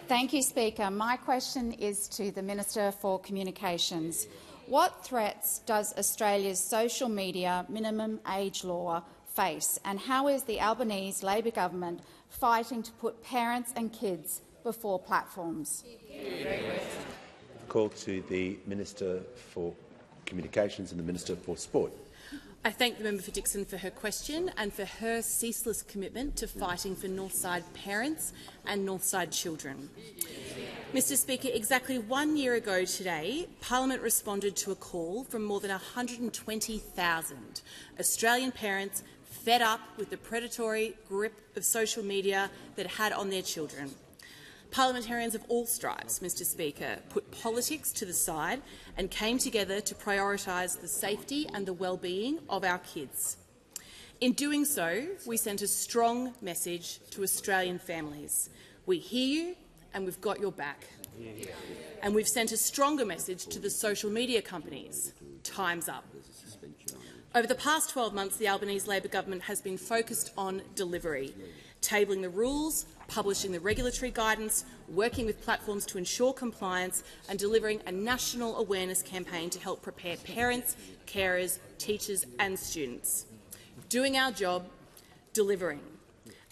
Thank you, Speaker. My question is to the Minister for Communications. What threats does Australia's social media minimum age law face, and how is the Albanese Labor government fighting to put parents and kids before platforms? Call to the Minister for Communications and the Minister for Sport. I thank the member for Dixon for her question and for her ceaseless commitment to fighting for Northside parents and Northside children. Mr Speaker, exactly 1 year ago today, Parliament responded to a call from more than 120,000 Australian parents fed up with the predatory grip of social media that it had on their children. Parliamentarians of all stripes, Mr Speaker, put politics to the side and came together to prioritise the safety and the well-being of our kids. In doing so, we sent a strong message to Australian families. We hear you and we've got your back. And we've sent a stronger message to the social media companies. Time's up. Over the past 12 months, the Albanese Labor government has been focused on delivery, tabling the rules, publishing the regulatory guidance, working with platforms to ensure compliance and delivering a national awareness campaign to help prepare parents, carers, teachers and students. Doing our job, delivering.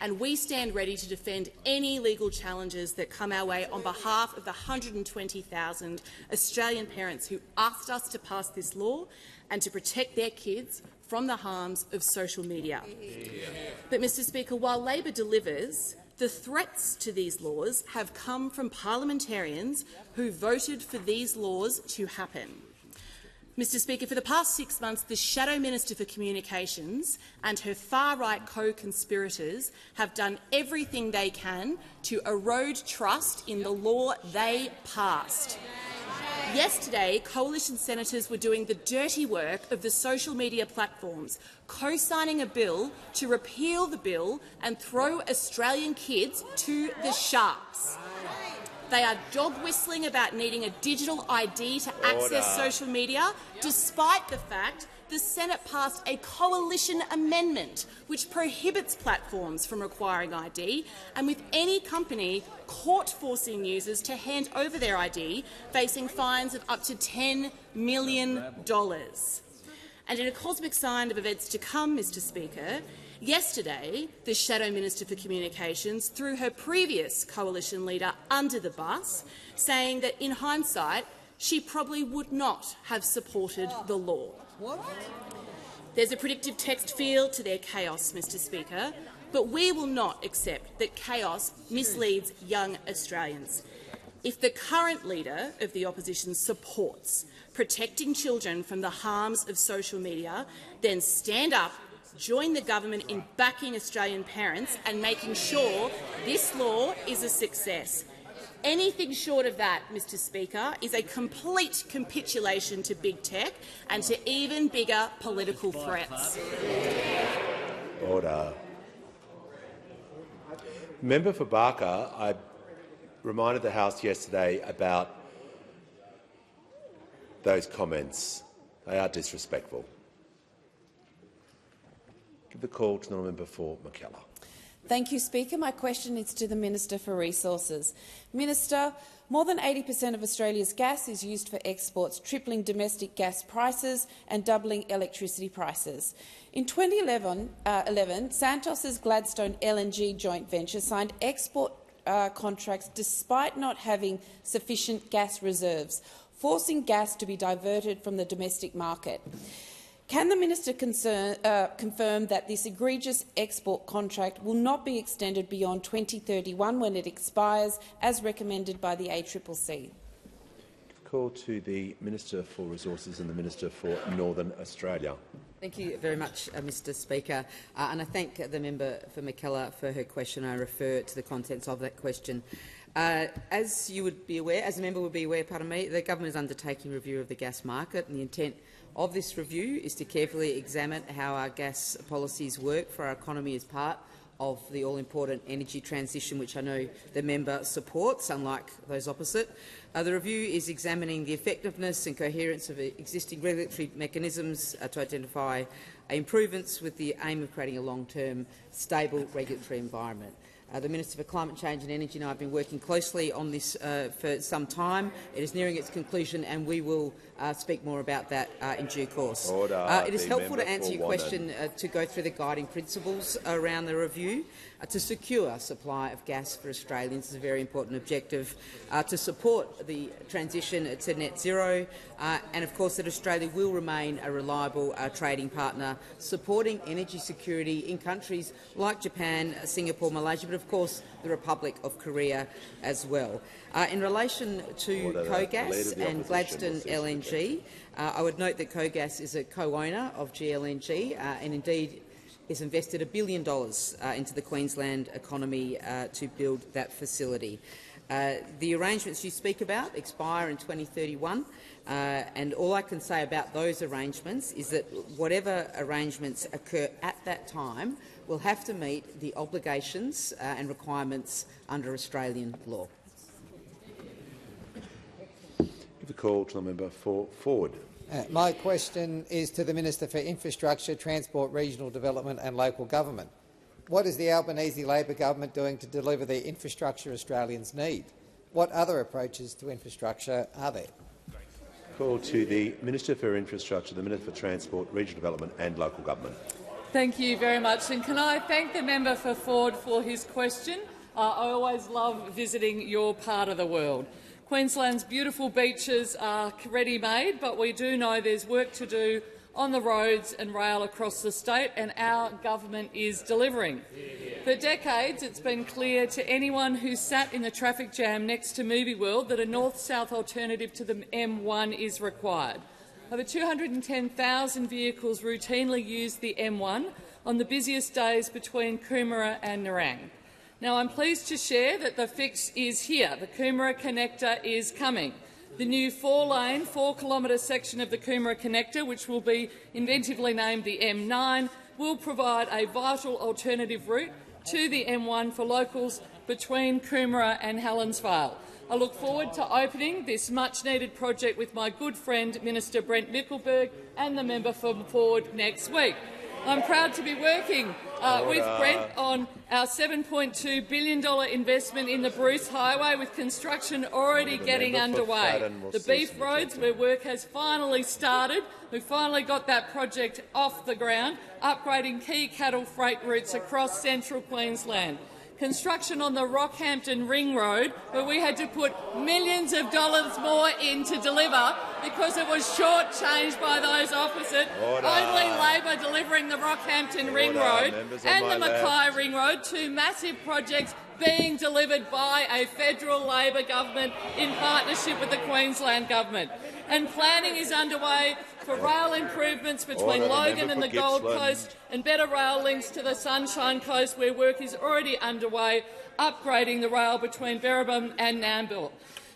And we stand ready to defend any legal challenges that come our way on behalf of the 120,000 Australian parents who asked us to pass this law and to protect their kids from the harms of social media. But, Mr Speaker, while Labor delivers, the threats to these laws have come from parliamentarians who voted for these laws to happen. Mr Speaker, for the past 6 months, the Shadow Minister for Communications and her far-right co-conspirators have done everything they can to erode trust in the law they passed. Yesterday, coalition senators were doing the dirty work of the social media platforms, co-signing a bill to repeal the bill and throw Australian kids to the sharks. They are dog-whistling about needing a digital ID to access social media, despite the fact the Senate passed a coalition amendment which prohibits platforms from requiring ID, and with any company caught forcing users to hand over their ID facing fines of up to $10 million. And in a cosmic sign of events to come, Mr Speaker, yesterday the Shadow Minister for Communications threw her previous coalition leader under the bus, saying that in hindsight she probably would not have supported the law. What? There's a predictive text feel to their chaos, Mr Speaker, but we will not accept that chaos misleads young Australians. If the current leader of the opposition supports protecting children from the harms of social media, then stand up, join the government in backing Australian parents and making sure this law is a success. Anything short of that, Mr Speaker, is a complete capitulation to big tech and to even bigger political threats. Order. Member for Barker, I reminded the House yesterday about those comments. They are disrespectful. Give the call to the member for McKellar. Thank you, Speaker. My question is to the Minister for Resources. Minister, more than 80% of Australia's gas is used for exports, tripling domestic gas prices and doubling electricity prices. In 2011, Santos's Gladstone LNG joint venture signed export contracts despite not having sufficient gas reserves, forcing gas to be diverted from the domestic market. Can the minister confirm that this egregious export contract will not be extended beyond 2031 when it expires, as recommended by the ACCC? Call to the Minister for Resources and the Minister for Northern Australia. Thank you very much, Mr Speaker, and I thank the member for McKellar for her question. I refer to the contents of that question. As you would be aware, as a member would be aware, the government is undertaking review of the gas market, and the intent of this review is to carefully examine how our gas policies work for our economy as part of the all-important energy transition, which I know the member supports, unlike those opposite. The review is examining the effectiveness and coherence of existing regulatory mechanisms to identify improvements with the aim of creating a long-term, stable regulatory environment. The Minister for Climate Change and Energy and I have been working closely on this for some time. It is nearing its conclusion, and we will speak more about that in due course. It is helpful to answer your question to go through the guiding principles around the review. To secure supply of gas for Australians is a very important objective, to support the transition to net zero, and of course that Australia will remain a reliable trading partner, supporting energy security in countries like Japan, Singapore, Malaysia, but of course the Republic of Korea as well. In relation to KOGAS and Gladstone LNG, I would note that KOGAS is a co-owner of GLNG and indeed has invested $1 billion into the Queensland economy to build that facility. The arrangements you speak about expire in 2031, and all I can say about those arrangements is that whatever arrangements occur at that time will have to meet the obligations and requirements under Australian law. Give a call to the member for Ford. My question is to the Minister for Infrastructure, Transport, Regional Development and Local Government. What is the Albanese Labor government doing to deliver the infrastructure Australians need? What other approaches to infrastructure are there? Call to the Minister for Infrastructure, the Minister for Transport, Regional Development and Local Government. Thank you very much. And can I thank the member for Ford for his question? I always love visiting your part of the world. Queensland's beautiful beaches are ready-made, but we do know there's work to do on the roads and rail across the state, and our government is delivering. For decades, it's been clear to anyone who sat in the traffic jam next to Movie World that a north-south alternative to the M1 is required. Over 210,000 vehicles routinely use the M1 on the busiest days between Coomera and Nerang. Now, I'm pleased to share that the fix is here. The Coomera Connector is coming. The new 4-lane, 4-kilometre section of the Coomera Connector, which will be inventively named the M9, will provide a vital alternative route to the M1 for locals between Coomera and Helensvale. I look forward to opening this much-needed project with my good friend Minister Brent Mickelberg and the member for Ford next week. I'm proud to be working with Brent on our $7.2 billion investment in the Bruce Highway, with construction already getting underway. The Beef Roads, where work has finally started. We've finally got that project off the ground, upgrading key cattle freight routes across central Queensland. Construction on the Rockhampton Ring Road, where we had to put millions of dollars more in to deliver because it was shortchanged by those opposite. Only Labor delivering the Rockhampton Ring Road and the Mackay Ring Road, two massive projects being delivered by a federal Labor government in partnership with the Queensland government. And planning is underway for rail improvements between Logan and the Gold Coast and better rail links to the Sunshine Coast, where work is already underway, upgrading the rail between Berribum and Nambour.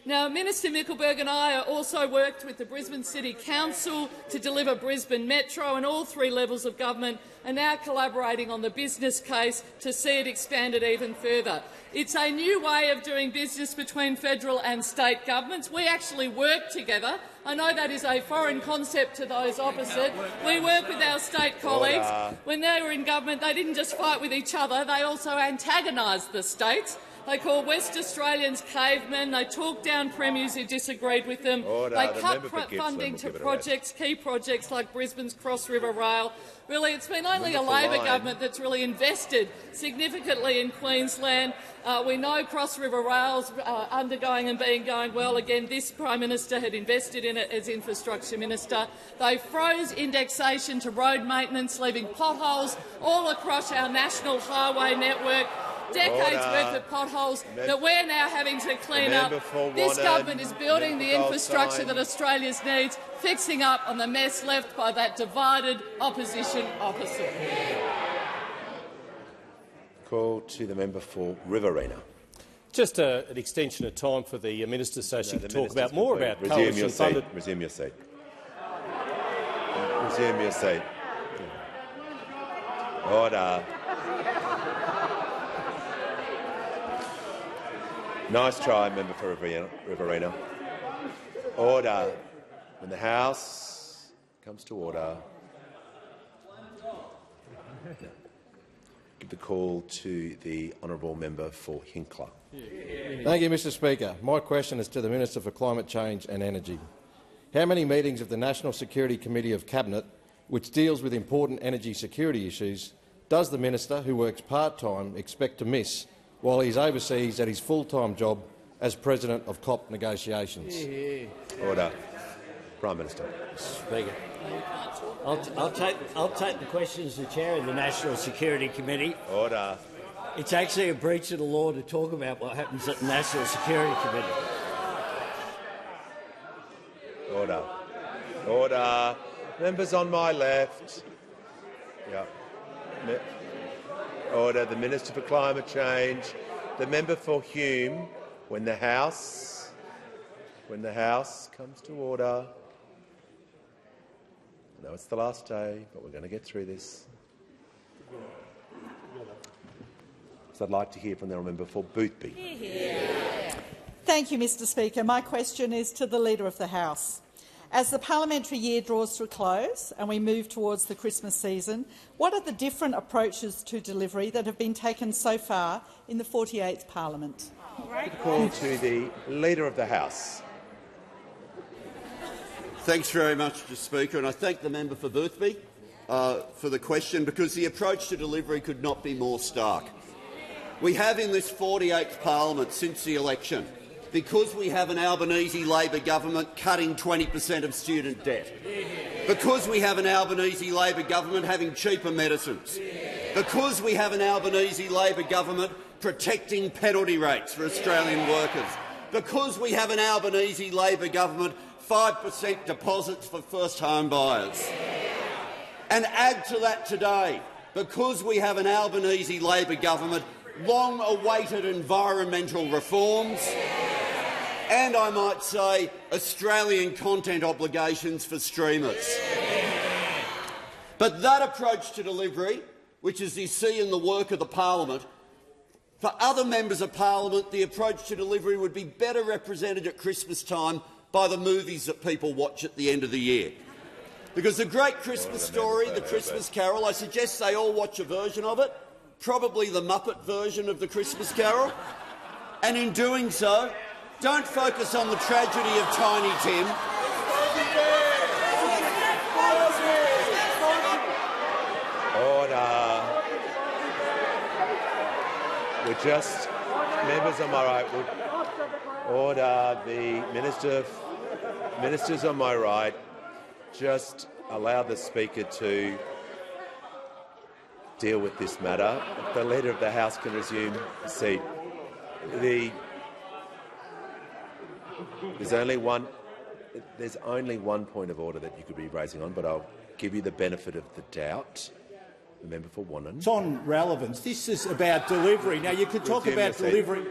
Now, Minister Mickelberg and I also worked with the Brisbane City Council to deliver Brisbane Metro, and all three levels of government are now collaborating on the business case to see it expanded even further. It's a new way of doing business between federal and state governments. We actually work together. I know that is a foreign concept to those opposite. We work with our state colleagues. When they were in government, they didn't just fight with each other, they also antagonised the states. They call West Australians cavemen. They talked down premiers who disagreed with them. They cut funding to projects, key projects like Brisbane's Cross River Rail. Really, it's been only a Labor government that's really invested significantly in Queensland. We know Cross River Rail's undergoing and going well. Again, this Prime Minister had invested in it as Infrastructure Minister. They froze indexation to road maintenance, leaving potholes all across our national highway network. Decades worth of potholes that we're now having to clean up. This government is building the infrastructure that Australia needs, fixing up on the mess left by that divided opposition opposite. Call to the member for Riverina. Just an extension of time for the minister so she can talk about more about coalition-funded. Resume your seat. Resume your seat. Order. Nice try, member for Riverina. Order. When the House comes to order, give the call to the honourable member for Hinkler. Thank you, Mr Speaker. My question is to the Minister for Climate Change and Energy. How many meetings of the National Security Committee of Cabinet, which deals with important energy security issues, does the minister, who works part-time, expect to miss while he is overseas at his full-time job as President of COP negotiations? Order. Prime Minister. Speaker. I'll take the question as the chair of the National Security Committee. Order. It's actually a breach of the law to talk about what happens at the National Security Committee. Order. Order. Members on my left. Yep. Order. The Minister for Climate Change. The member for Hume. When the House comes to order. I know it's the last day, but we're going to get through this. So I'd like to hear from the member for Boothby. Thank you, Mr Speaker. My question is to the Leader of the House. As the parliamentary year draws to a close and we move towards the Christmas season, what are the different approaches to delivery that have been taken so far in the 48th Parliament? Call to the Leader of the House. Thanks very much, Mr Speaker, and I thank the member for Boothby for the question, because the approach to delivery could not be more stark. We have in this 48th Parliament since the election, because we have an Albanese Labor government cutting 20% of student debt, because we have an Albanese Labor government having cheaper medicines, because we have an Albanese Labor government protecting penalty rates for Australian workers, because we have an Albanese Labor government 5% deposits for first home buyers. And add to that today, because we have an Albanese Labor government, long-awaited environmental reforms, and I might say Australian content obligations for streamers. But that approach to delivery, which is you see in the work of the parliament, for other members of parliament the approach to delivery would be better represented at Christmas time by the movies that people watch at the end of the year. Because the great Christmas story, the Christmas Carol, I suggest they all watch a version of it, probably the Muppet version of the Christmas Carol, and in doing so, don't focus on the tragedy of Tiny Tim. Order. We're just members on my right. Order. The ministers on my right. Just allow the Speaker to deal with this matter. The Leader of the House can resume his seat. There's only one point of order that you could be raising on, but I'll give you the benefit of the doubt. The member for Wannon. It's on relevance. This is about delivery. Now, you could talk about delivery.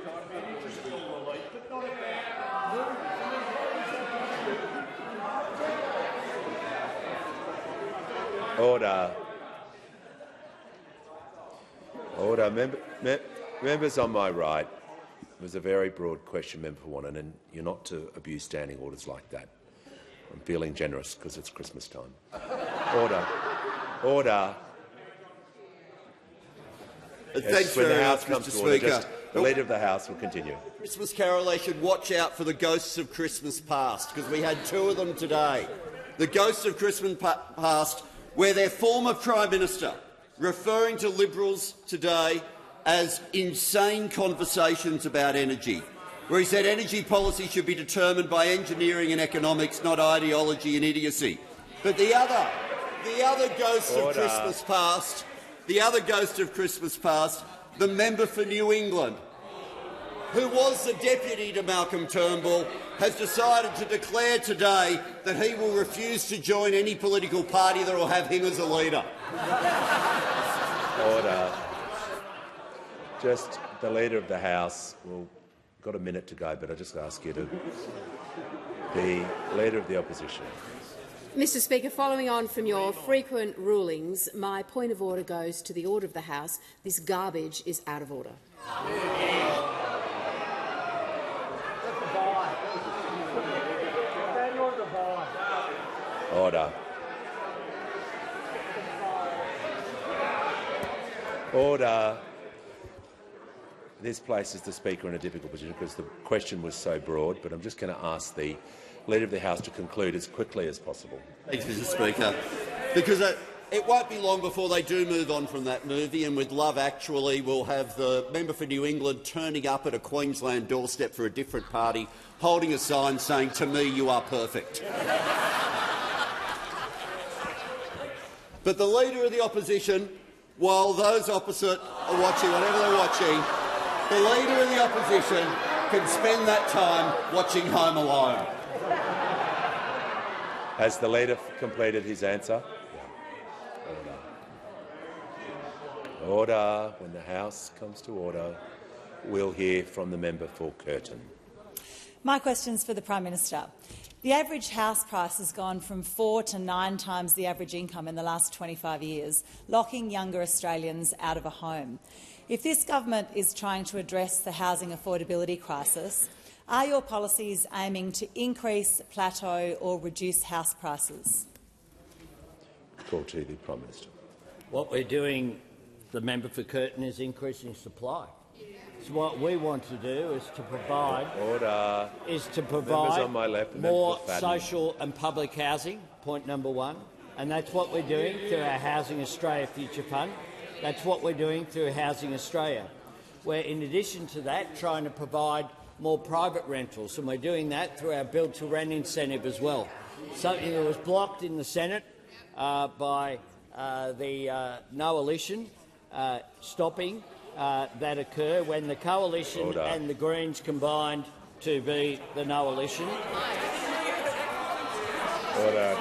Order. Order. Members on my right. It was a very broad question, member for Wannon, and you're not to abuse standing orders like that. I'm feeling generous because it's Christmas time. Order. Order. Thanks when very the House much, comes Mr. to order, Speaker. the Leader of the House will continue. Christmas Carol, they should watch out for the ghosts of Christmas past, because we had two of them today. The ghosts of Christmas past, where their former Prime Minister, referring to Liberals today as insane conversations about energy, where he said energy policy should be determined by engineering and economics, not ideology and idiocy. But the other ghost of Christmas past, the member for New England, who was the deputy to Malcolm Turnbull, has decided to declare today that he will refuse to join any political party that will have him as a leader. Order. Just the Leader of the House. We've got a minute to go, but I just ask you to the Leader of the Opposition. Mr Speaker, following on from your frequent rulings, my point of order goes to the Order of the House. This garbage is out of order. Order. Order. This places the Speaker in a difficult position because the question was so broad, but I'm just going to ask the Leader of the House to conclude as quickly as possible. Thanks, Mr Speaker. Because it won't be long before they do move on from that movie, and with Love Actually we'll have the member for New England turning up at a Queensland doorstep for a different party, holding a sign saying, "To me, you are perfect." But the Leader of the Opposition, while those opposite are watching whatever they're watching, the Leader of the Opposition can spend that time watching Home Alone. Has the Leader completed his answer? Order. Order. When the House comes to order, we'll hear from the member for Curtin. My question is for the Prime Minister. The average house price has gone from 4 to 9 times the average income in the last 25 years, locking younger Australians out of a home. If this government is trying to address the housing affordability crisis, are your policies aiming to increase, plateau or reduce house prices? Call to the Prime Minister. What we're doing, the member for Curtin, is increasing supply. So what we want to do is to provide on my left, more social and public housing, point number one, and that's what we're doing through our Housing Australia Future Fund. That's what we're doing through Housing Australia. We're, in addition to that, trying to provide more private rentals, and we're doing that through our Build to Rent incentive as well. Something that was blocked in the Senate by the Coalition, stopping that occur when the Coalition and the Greens combined to be the Coalition. Order.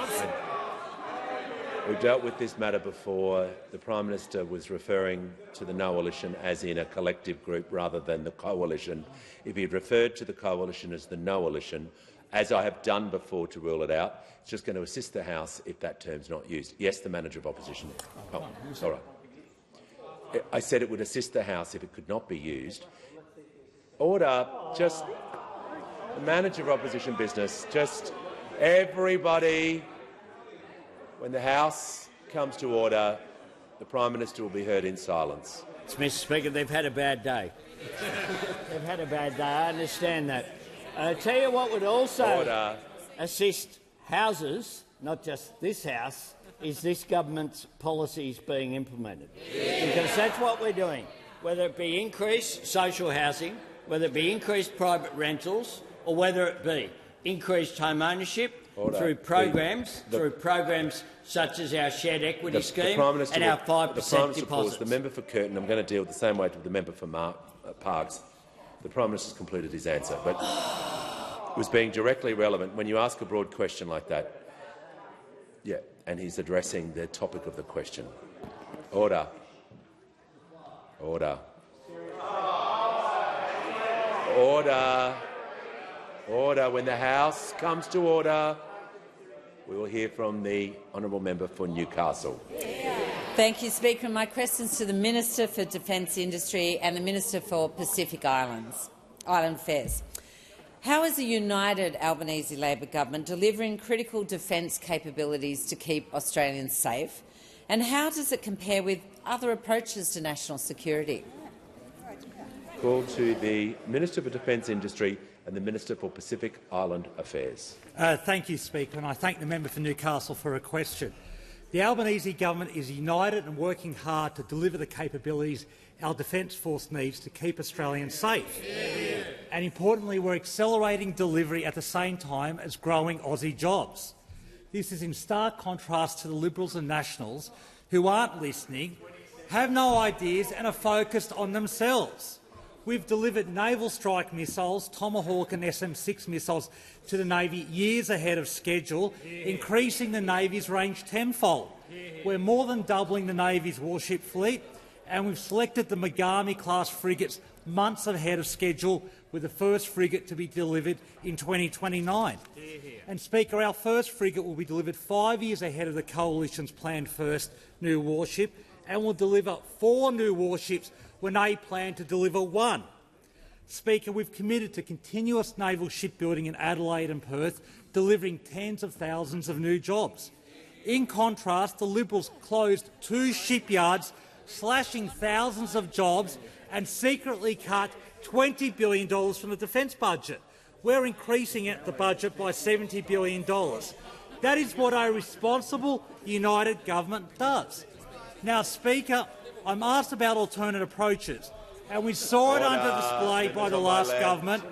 We've dealt with this matter before. The Prime Minister was referring to the Coalition as in a collective group rather than the Coalition. If he'd referred to the Coalition as the Coalition, as I have done before to rule it out, it's just going to assist the House if that term's not used. Yes, the Manager of Opposition. Oh, all right. I said it would assist the House if it could not be used. Order. Just the Manager of Opposition business. Just everybody. When the House comes to order, the Prime Minister will be heard in silence. Mr Speaker, they've had a bad day. They've had a bad day. I understand that. I tell you what would also assist houses, not just this House, is this government's policies being implemented. Because that's what we're doing, whether it be increased social housing, whether it be increased private rentals, or whether it be increased home ownership through programs such as our shared equity scheme and our 5% deposits. The member for Curtin, I'm going to deal with the same way to the member for Parkes. The Prime Minister's completed his answer, but it was being directly relevant. When you ask a broad question like that, yeah, and he's addressing the topic of the question. Order. Order. Order. Order. When the House comes to order, we will hear from the honourable member for Newcastle. Thank you, Speaker. My question is to the Minister for Defence Industry and the Minister for Pacific Island Affairs. How is the united Albanese Labor government delivering critical defence capabilities to keep Australians safe, and how does it compare with other approaches to national security? Call to the Minister for Defence Industry and the Minister for Pacific Island Affairs. Thank you, Speaker, and I thank the member for Newcastle for her question. The Albanese government is united and working hard to deliver the capabilities our Defence Force needs to keep Australians safe. And importantly, we're accelerating delivery at the same time as growing Aussie jobs. This is in stark contrast to the Liberals and Nationals, who aren't listening, have no ideas and are focused on themselves. We've delivered naval strike missiles, Tomahawk and SM-6 missiles to the Navy years ahead of schedule, increasing the Navy's range tenfold. We're more than doubling the Navy's warship fleet, and we've selected the Megami-class frigates months ahead of schedule, with the first frigate to be delivered in 2029. And, Speaker, our first frigate will be delivered 5 years ahead of the Coalition's planned first new warship, and will deliver 4 new warships when they plan to deliver 1. Speaker, we've committed to continuous naval shipbuilding in Adelaide and Perth, delivering tens of thousands of new jobs. In contrast, the Liberals closed 2 shipyards, slashing thousands of jobs, and secretly cut $20 billion from the defence budget. We're increasing the budget by $70 billion. That is what a responsible, united government does. Now, Speaker, I'm asked about alternate approaches, and we saw it under display by the last government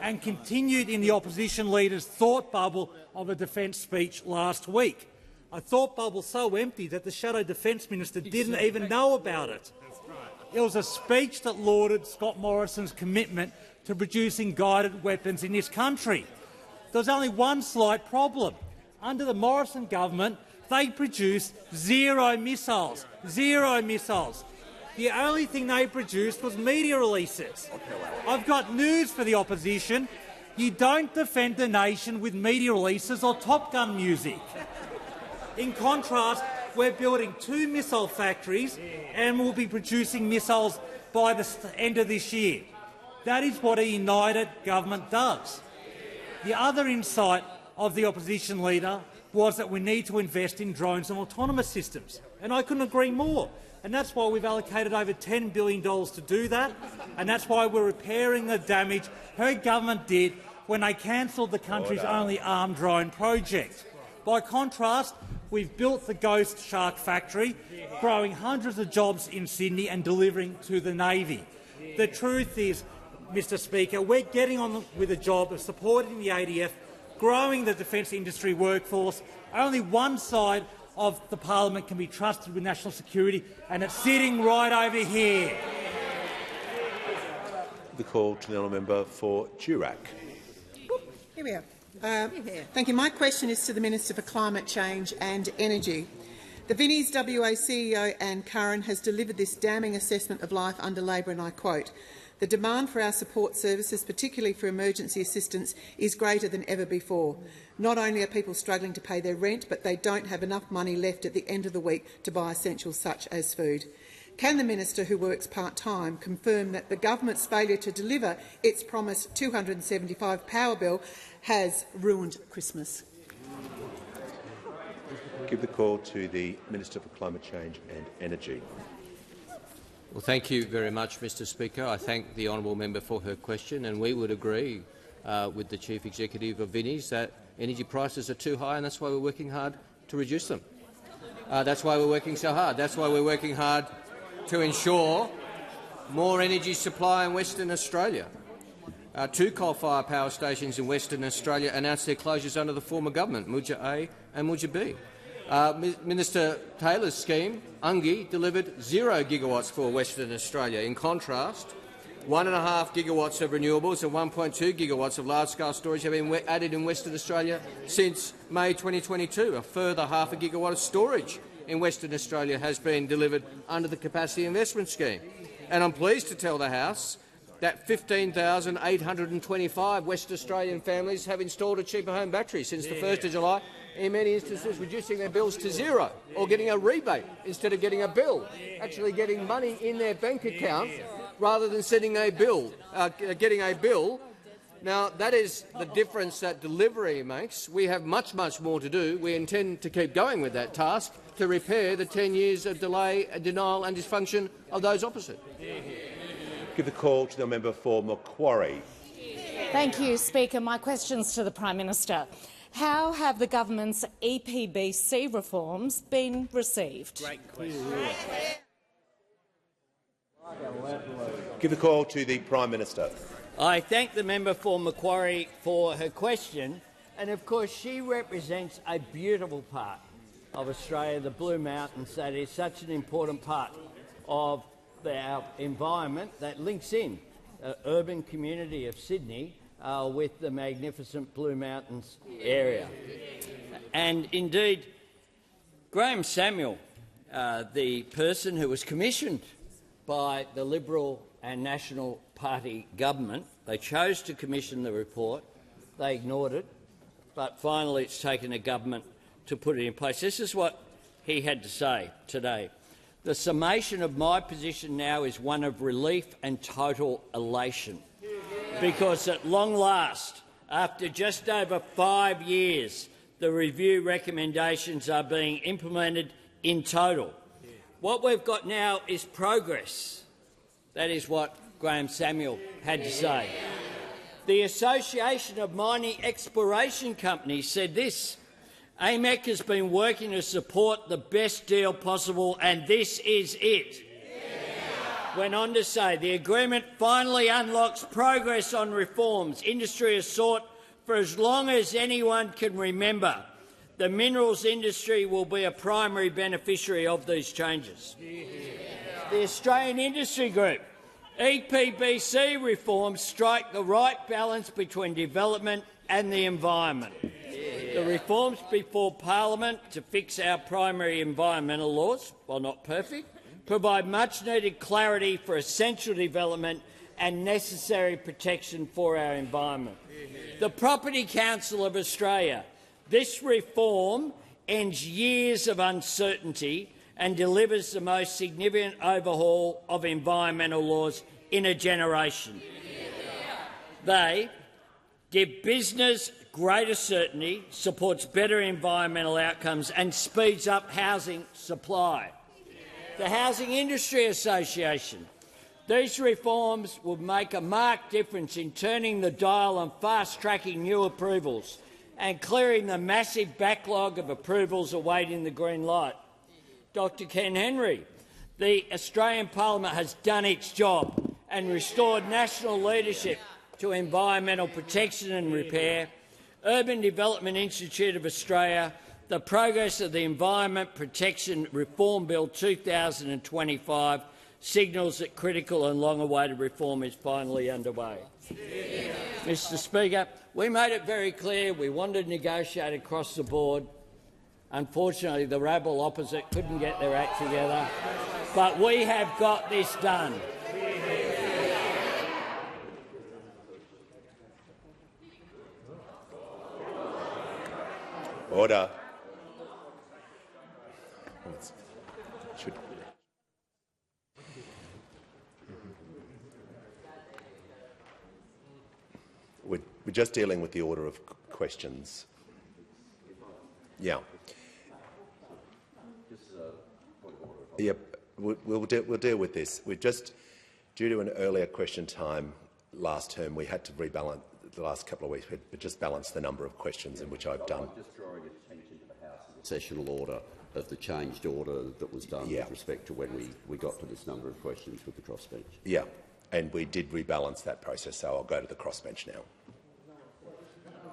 and continued in the opposition leader's thought bubble of a defence speech last week. A thought bubble so empty that the Shadow Defence Minister didn't even know about it. It was a speech that lauded Scott Morrison's commitment to producing guided weapons in this country. There was only one slight problem. Under the Morrison government, they produced 0 missiles. 0 missiles. The only thing they produced was media releases. I've got news for the opposition. You don't defend the nation with media releases or Top Gun music. In contrast, we're building 2 missile factories and we'll be producing missiles by the end of this year. That is what a united government does. The other insight of the opposition leader was that we need to invest in drones and autonomous systems, and I couldn't agree more. And that's why we've allocated over $10 billion to do that, and that's why we're repairing the damage her government did when they cancelled the country's only armed drone project. By contrast, we've built the Ghost Shark factory, growing hundreds of jobs in Sydney and delivering to the Navy. The truth is, Mr Speaker, we're getting on with the job of supporting the ADF, growing the defence industry workforce. Only one side of the parliament can be trusted with national security, and it's sitting right over here. The call to the honourable member for Durack. Here we are. Thank you. My question is to the Minister for Climate Change and Energy. The Vinnie's WA CEO Anne Curran has delivered this damning assessment of life under Labor, and I quote, "The demand for our support services, particularly for emergency assistance, is greater than ever before. Not only are people struggling to pay their rent, but they don't have enough money left at the end of the week to buy essentials such as food." Can the minister, who works part-time, confirm that the government's failure to deliver its promised $275 power bill has ruined Christmas? Give the call to the Minister for Climate Change and Energy. Well, thank you very much, Mr Speaker. I thank the honourable member for her question, and we would agree with the Chief Executive of Vinnie's that energy prices are too high, and that's why we're working hard to reduce them. That's why we're working so hard. That's why we're working hard to ensure more energy supply in Western Australia. 2 coal-fired power stations in Western Australia announced their closures under the former government, Muja A and Muja B. Minister Taylor's scheme, UNGI, delivered 0 gigawatts for Western Australia. In contrast, 1.5 gigawatts of renewables and 1.2 gigawatts of large-scale storage have been added in Western Australia since May 2022. A further half a gigawatt of storage in Western Australia has been delivered under the Capacity Investment Scheme. And I'm pleased to tell the House that 15,825 West Australian families have installed a cheaper home battery since the 1st of July, in many instances reducing their bills to 0 or getting a rebate instead of getting a bill, actually getting money in their bank account rather than getting a bill. Now, that is the difference that delivery makes. We have much, much more to do. We intend to keep going with that task to repair the 10 years of delay, denial and dysfunction of those opposite. Give the call to the member for Macquarie. Thank you, Speaker. My question's to the Prime Minister. How have the government's EPBC reforms been received? Give the call to the Prime Minister. I thank the member for Macquarie for her question, and of course she represents a beautiful part of Australia, the Blue Mountains, that is such an important part of our environment that links in the urban community of Sydney with the magnificent Blue Mountains area. And indeed, Graham Samuel, the person who was commissioned by the Liberal and National Party government, they chose to commission the report, they ignored it, but finally it's taken a government to put it in place. This is what he had to say today. "The summation of my position now is one of relief and total elation. because at long last, after just over 5 years, the review recommendations are being implemented in total. What we've got now is progress. That is what Graham Samuel had to say. The Association of Mining Exploration Companies said this: AMEC has been working to support the best deal possible, and this is it. Went on to say the agreement finally unlocks progress on reforms industry has sought for as long as anyone can remember. The minerals industry will be a primary beneficiary of these changes. The Australian Industry Group: EPBC reforms strike the right balance between development and the environment. The reforms before Parliament to fix our primary environmental laws, while not perfect, provide much-needed clarity for essential development and necessary protection for our environment. The Property Council of Australia: this reform ends years of uncertainty and delivers the most significant overhaul of environmental laws in a generation. They give business greater certainty, supports better environmental outcomes and speeds up housing supply. The Housing Industry Association: these reforms will make a marked difference in turning the dial on fast-tracking new approvals and clearing the massive backlog of approvals awaiting the green light. Dr Ken Henry: the Australian Parliament has done its job and restored national leadership to environmental protection and repair. Urban Development Institute of Australia: the progress of the Environment Protection Reform Bill 2025 signals that critical and long-awaited reform is finally underway. Mr Speaker, we made it very clear we wanted to negotiate across the board. Unfortunately, the rabble opposite couldn't get their act together, but we have got this done. Order. We're just dealing with the order of questions. Yeah. Yep. We'll deal with this. We're just due to an earlier question time last term. We had to rebalance the last couple of weeks. We just balanced the number of questions, in which I've done. I'm just drawing attention to the House's sessional order of the changed order that was done with respect to when we got to this number of questions with the crossbench. Yeah, and we did rebalance that process, so I'll go to the crossbench now.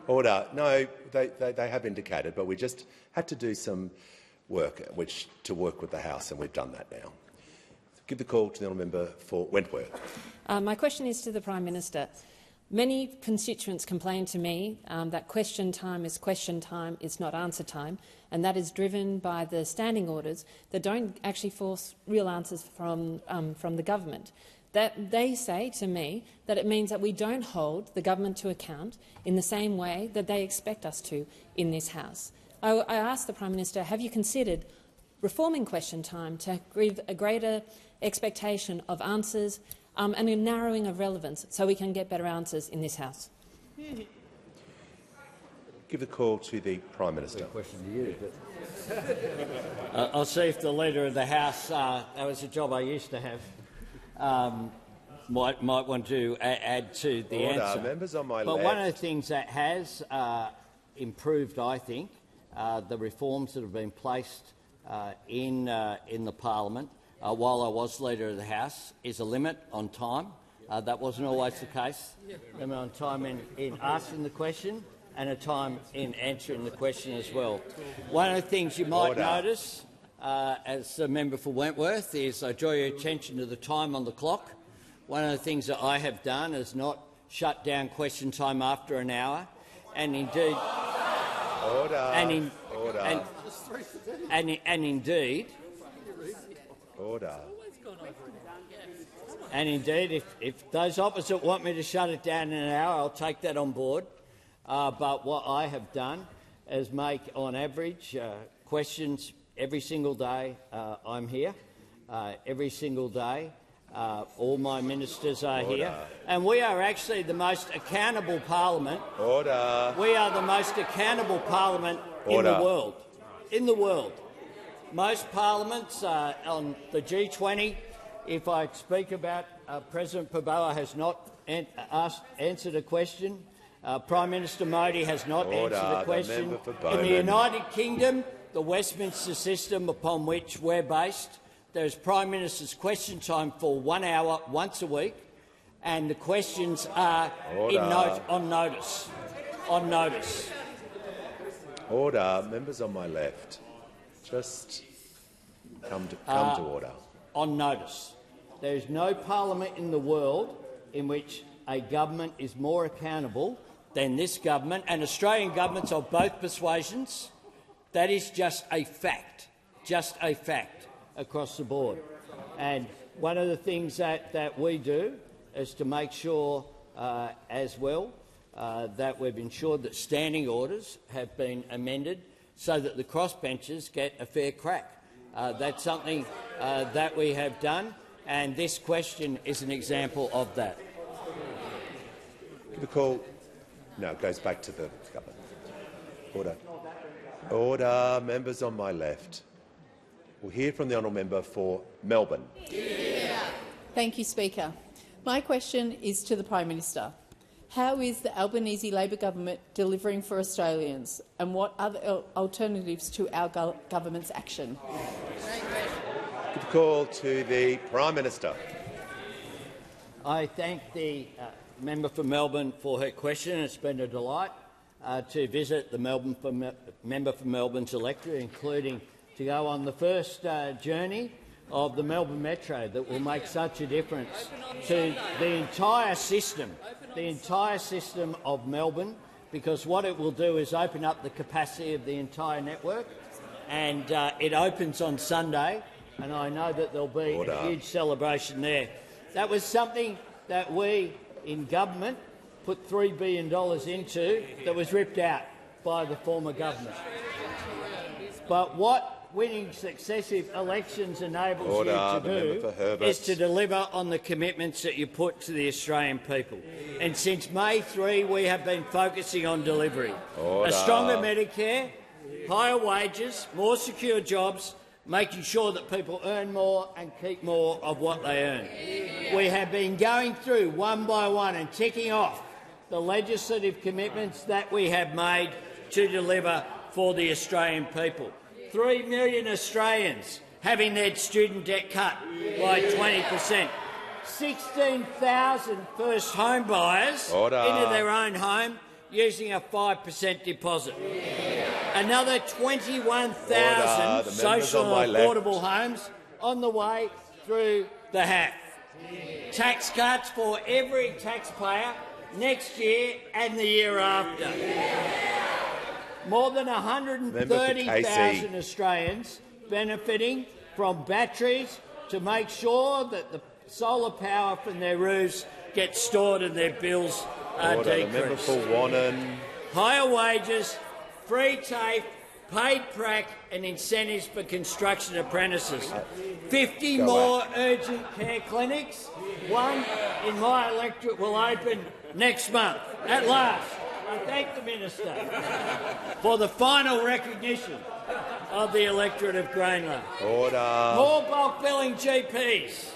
Order. No, they have indicated, but we just had to do some work to work with the House, and we've done that now. Give the call to the honourable member for Wentworth. My question is to the Prime Minister. Many constituents complain to me that question time is not answer time, and that is driven by the standing orders that don't actually force real answers from the government. That they say to me that it means that we don't hold the government to account in the same way that they expect us to in this House. I ask the Prime Minister, have you considered reforming question time to give a greater expectation of answers and a narrowing of relevance so we can get better answers in this House? Give the call to the Prime Minister. Question to you, but I'll see if the Leader of the House, that was a job I used to have, might want to add to the answer. Members on my but left. One of the things that has improved, I think, the reforms that have been placed in the Parliament while I was Leader of the House is a limit on time. That wasn't always the case. Limit on time in asking the question and a time in answering the question as well. One of the things you might notice as a member for Wentworth is I draw your attention to the time on the clock. One of the things that I have done is not shut down question time after an hour, and indeed, indeed, if those opposite want me to shut it down in an hour, I'll take that on board. But what I have done is make, on average, questions every single day I'm here. Every single day All my ministers are here, and we are actually the most accountable parliament. Order. We are the most accountable parliament in the world. In the world. Most parliaments on the G20, if I speak about President Paboa has not answered a question, Prime Minister Modi has not answered a question. In the United Kingdom, the Westminster system upon which we're based, there is Prime Minister's question time for 1 hour once a week, and the questions are on notice. On notice. Order. Members on my left, just come to order. On notice. There is no parliament in the world in which a government is more accountable than this government, and Australian governments of both persuasions. That is just a fact across the board. And one of the things that we do is to make sure as well that we've ensured that standing orders have been amended so that the crossbenchers get a fair crack. That's something that we have done, and this question is an example of that. The call. No, it goes back to the government. Order. Order. Members on my left. We'll hear from the honourable member for Melbourne. Thank you, Speaker. My question is to the Prime Minister. How is the Albanese Labor government delivering for Australians, and what other alternatives to our government's action? The call to the Prime Minister. I thank the member for Melbourne for her question. It's been a delight to visit the member for Melbourne's electorate, including to go on the first journey of the Melbourne Metro that will make such a difference to the entire system of Melbourne, because what it will do is open up the capacity of the entire network, and it opens on Sunday, and I know that there'll be a huge celebration there. That was something that we in government put $3 billion into that was ripped out by the former government. But what winning successive elections enables you to do is to deliver on the commitments that you put to the Australian people. And since May 3, we have been focusing on delivery. A stronger Medicare, higher wages, more secure jobs, making sure that people earn more and keep more of what they earn. We have been going through one by one and ticking off the legislative commitments that we have made to deliver for the Australian people. 3 million Australians having their student debt cut by 20%. 16,000 first home buyers into their own home using a 5% deposit. Another 21,000 social and affordable homes on the way through the HAF. Tax cuts for every taxpayer next year and the year after. More than 130,000 Australians benefiting from batteries to make sure that the solar power from their roofs gets stored and their bills are decreased. The member for Wannon. Higher wages, free TAFE, paid prac and incentives for construction apprentices. 50 more urgent care clinics. One in my electorate will open next month, at last. I thank the Minister for the final recognition of the electorate of Greenlow. More bulk billing GPs.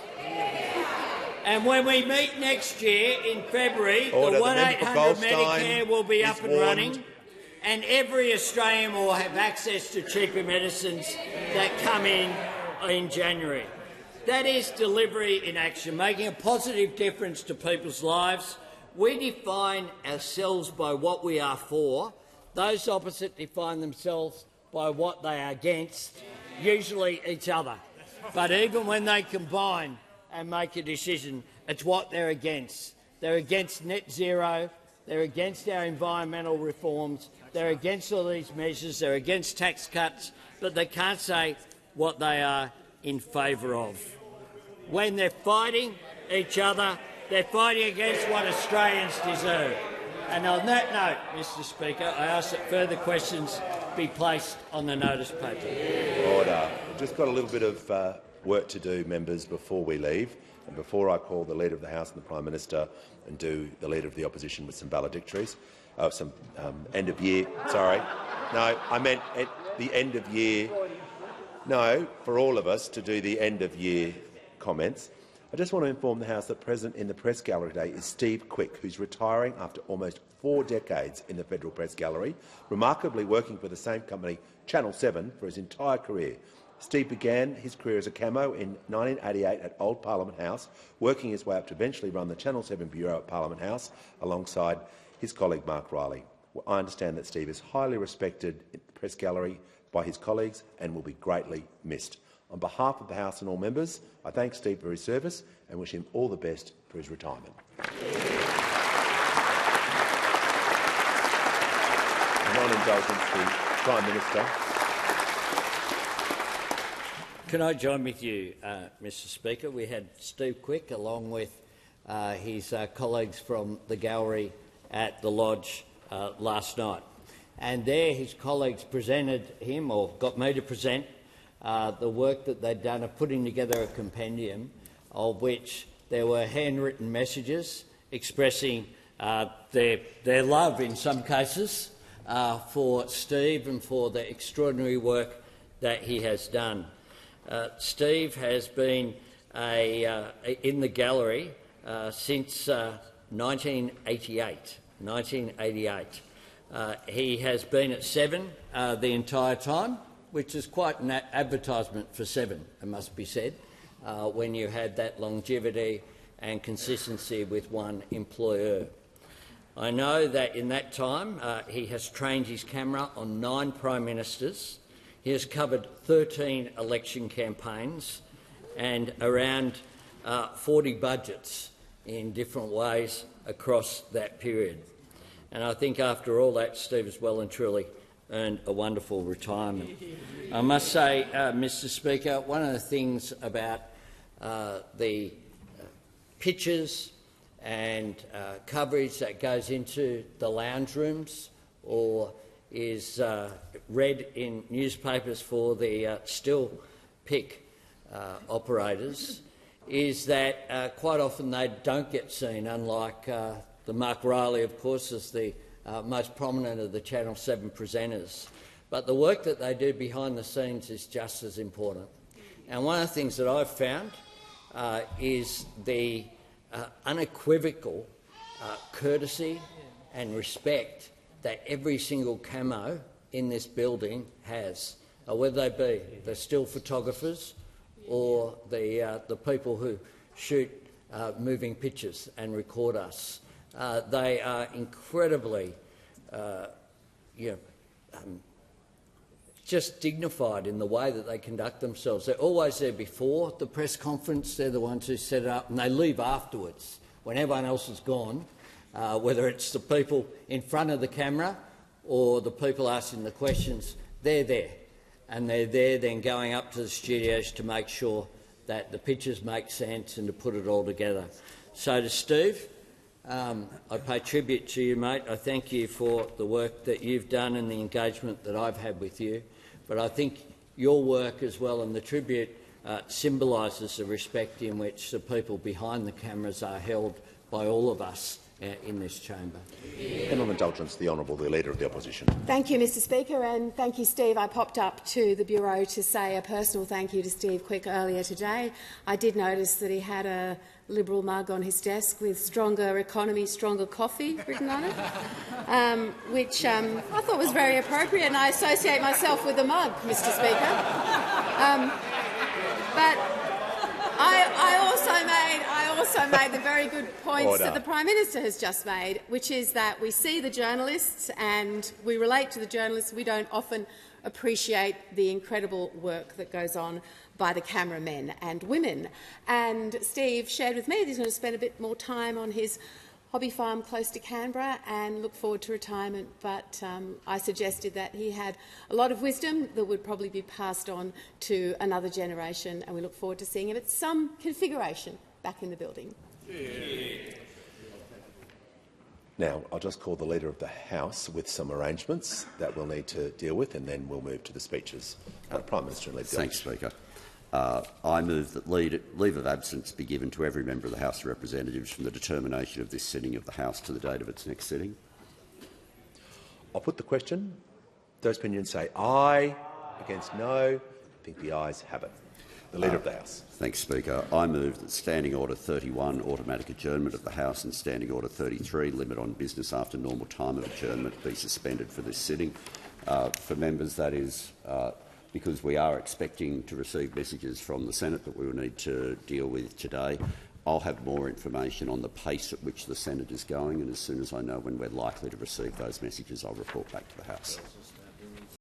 And when we meet next year in February, the 1-800 Medicare will be up and running, and every Australian will have access to cheaper medicines that come in January. That is delivery in action, making a positive difference to people's lives. We define ourselves by what we are for. Those opposite define themselves by what they are against, usually each other. But even when they combine and make a decision, it's what they're against. They're against net zero, they're against our environmental reforms, they're against all these measures, they're against tax cuts, but they can't say what they are in favour of. When they're fighting each other, they're fighting against what Australians deserve. And on that note, Mr Speaker, I ask that further questions be placed on the notice paper. Order. We've just got a little bit of work to do, members, before we leave. And before I call the Leader of the House and the Prime Minister and do the Leader of the Opposition with some valedictories, some end of year. Sorry, no, I meant at the end of year. No, for all of us to do the end of year comments. I just want to inform the House that present in the press gallery today is Steve Quick, who's retiring after almost 4 decades in the Federal Press Gallery, remarkably working for the same company, Channel 7, for his entire career. Steve began his career as a camo in 1988 at Old Parliament House, working his way up to eventually run the Channel 7 Bureau at Parliament House alongside his colleague Mark Riley. I understand that Steve is highly respected in the press gallery by his colleagues and will be greatly missed. On behalf of the House and all members, I thank Steve for his service and wish him all the best for his retirement. And on indulgence, the Prime Minister. Can I join with you, Mr Speaker? We had Steve Quick along with his colleagues from the gallery at the Lodge last night. And there his colleagues presented him, or got me to present, the work that they'd done of putting together a compendium of which there were handwritten messages expressing their love, in some cases, for Steve and for the extraordinary work that he has done. Steve has been in the gallery since 1988. He has been at 7 the entire time, which is quite an advertisement for 7, it must be said, when you had that longevity and consistency with one employer. I know that in that time he has trained his camera on 9 Prime Ministers. He has covered 13 election campaigns and around 40 budgets in different ways across that period. And I think after all that, Steve has well and truly earned a wonderful retirement. I must say, Mr Speaker, one of the things about the pictures and coverage that goes into the lounge rooms or is read in newspapers for the still pick operators is that quite often they don't get seen, unlike the Mark Riley, of course, is the most prominent of the Channel 7 presenters. But the work that they do behind the scenes is just as important. And one of the things that I've found is the unequivocal courtesy and respect that every single camo in this building has, whether they be the still photographers or the people who shoot moving pictures and record us. They are incredibly just dignified in the way that they conduct themselves. They're always there before the press conference. They're the ones who set it up, and they leave afterwards when everyone else is gone, whether it's the people in front of the camera or the people asking the questions. They're there, and they're there then going up to the studios to make sure that the pictures make sense and to put it all together. So to Steve, I pay tribute to you, mate. I thank you for the work that you've done and the engagement that I've had with you. But I think your work as well and the tribute symbolises the respect in which the people behind the cameras are held by all of us in this chamber. And on indulgence, the Honourable, the Leader of the Opposition. Thank you, Mr Speaker, and thank you, Steve. I popped up to the Bureau to say a personal thank you to Steve Quick earlier today. I did notice that he had a Liberal mug on his desk with "Stronger Economy, Stronger Coffee" written on it, which I thought was very appropriate, and I associate myself with the mug, Mr Speaker. But I also made the very good points that the Prime Minister has just made, which is that we see the journalists and we relate to the journalists. We don't often appreciate the incredible work that goes on by the cameramen and women. And Steve shared with me that he's going to spend a bit more time on his hobby farm close to Canberra and look forward to retirement. But I suggested that he had a lot of wisdom that would probably be passed on to another generation, and we look forward to seeing him at some configuration back in the building. Now, I'll just call the Leader of the House with some arrangements that we'll need to deal with, and then we'll move to the speeches. Prime Minister and Leader. Thanks, Speaker. I move that leave of absence be given to every member of the House of Representatives from the determination of this sitting of the House to the date of its next sitting. I'll put the question. Those opinions say aye. Against no. I think the ayes have it. The Leader of the House. Thanks, Speaker. I move that Standing Order 31, automatic adjournment of the House, and Standing Order 33, limit on business after normal time of adjournment, be suspended for this sitting. For members, that is because we are expecting to receive messages from the Senate that we will need to deal with today. I'll have more information on the pace at which the Senate is going, and as soon as I know when we're likely to receive those messages, I'll report back to the House.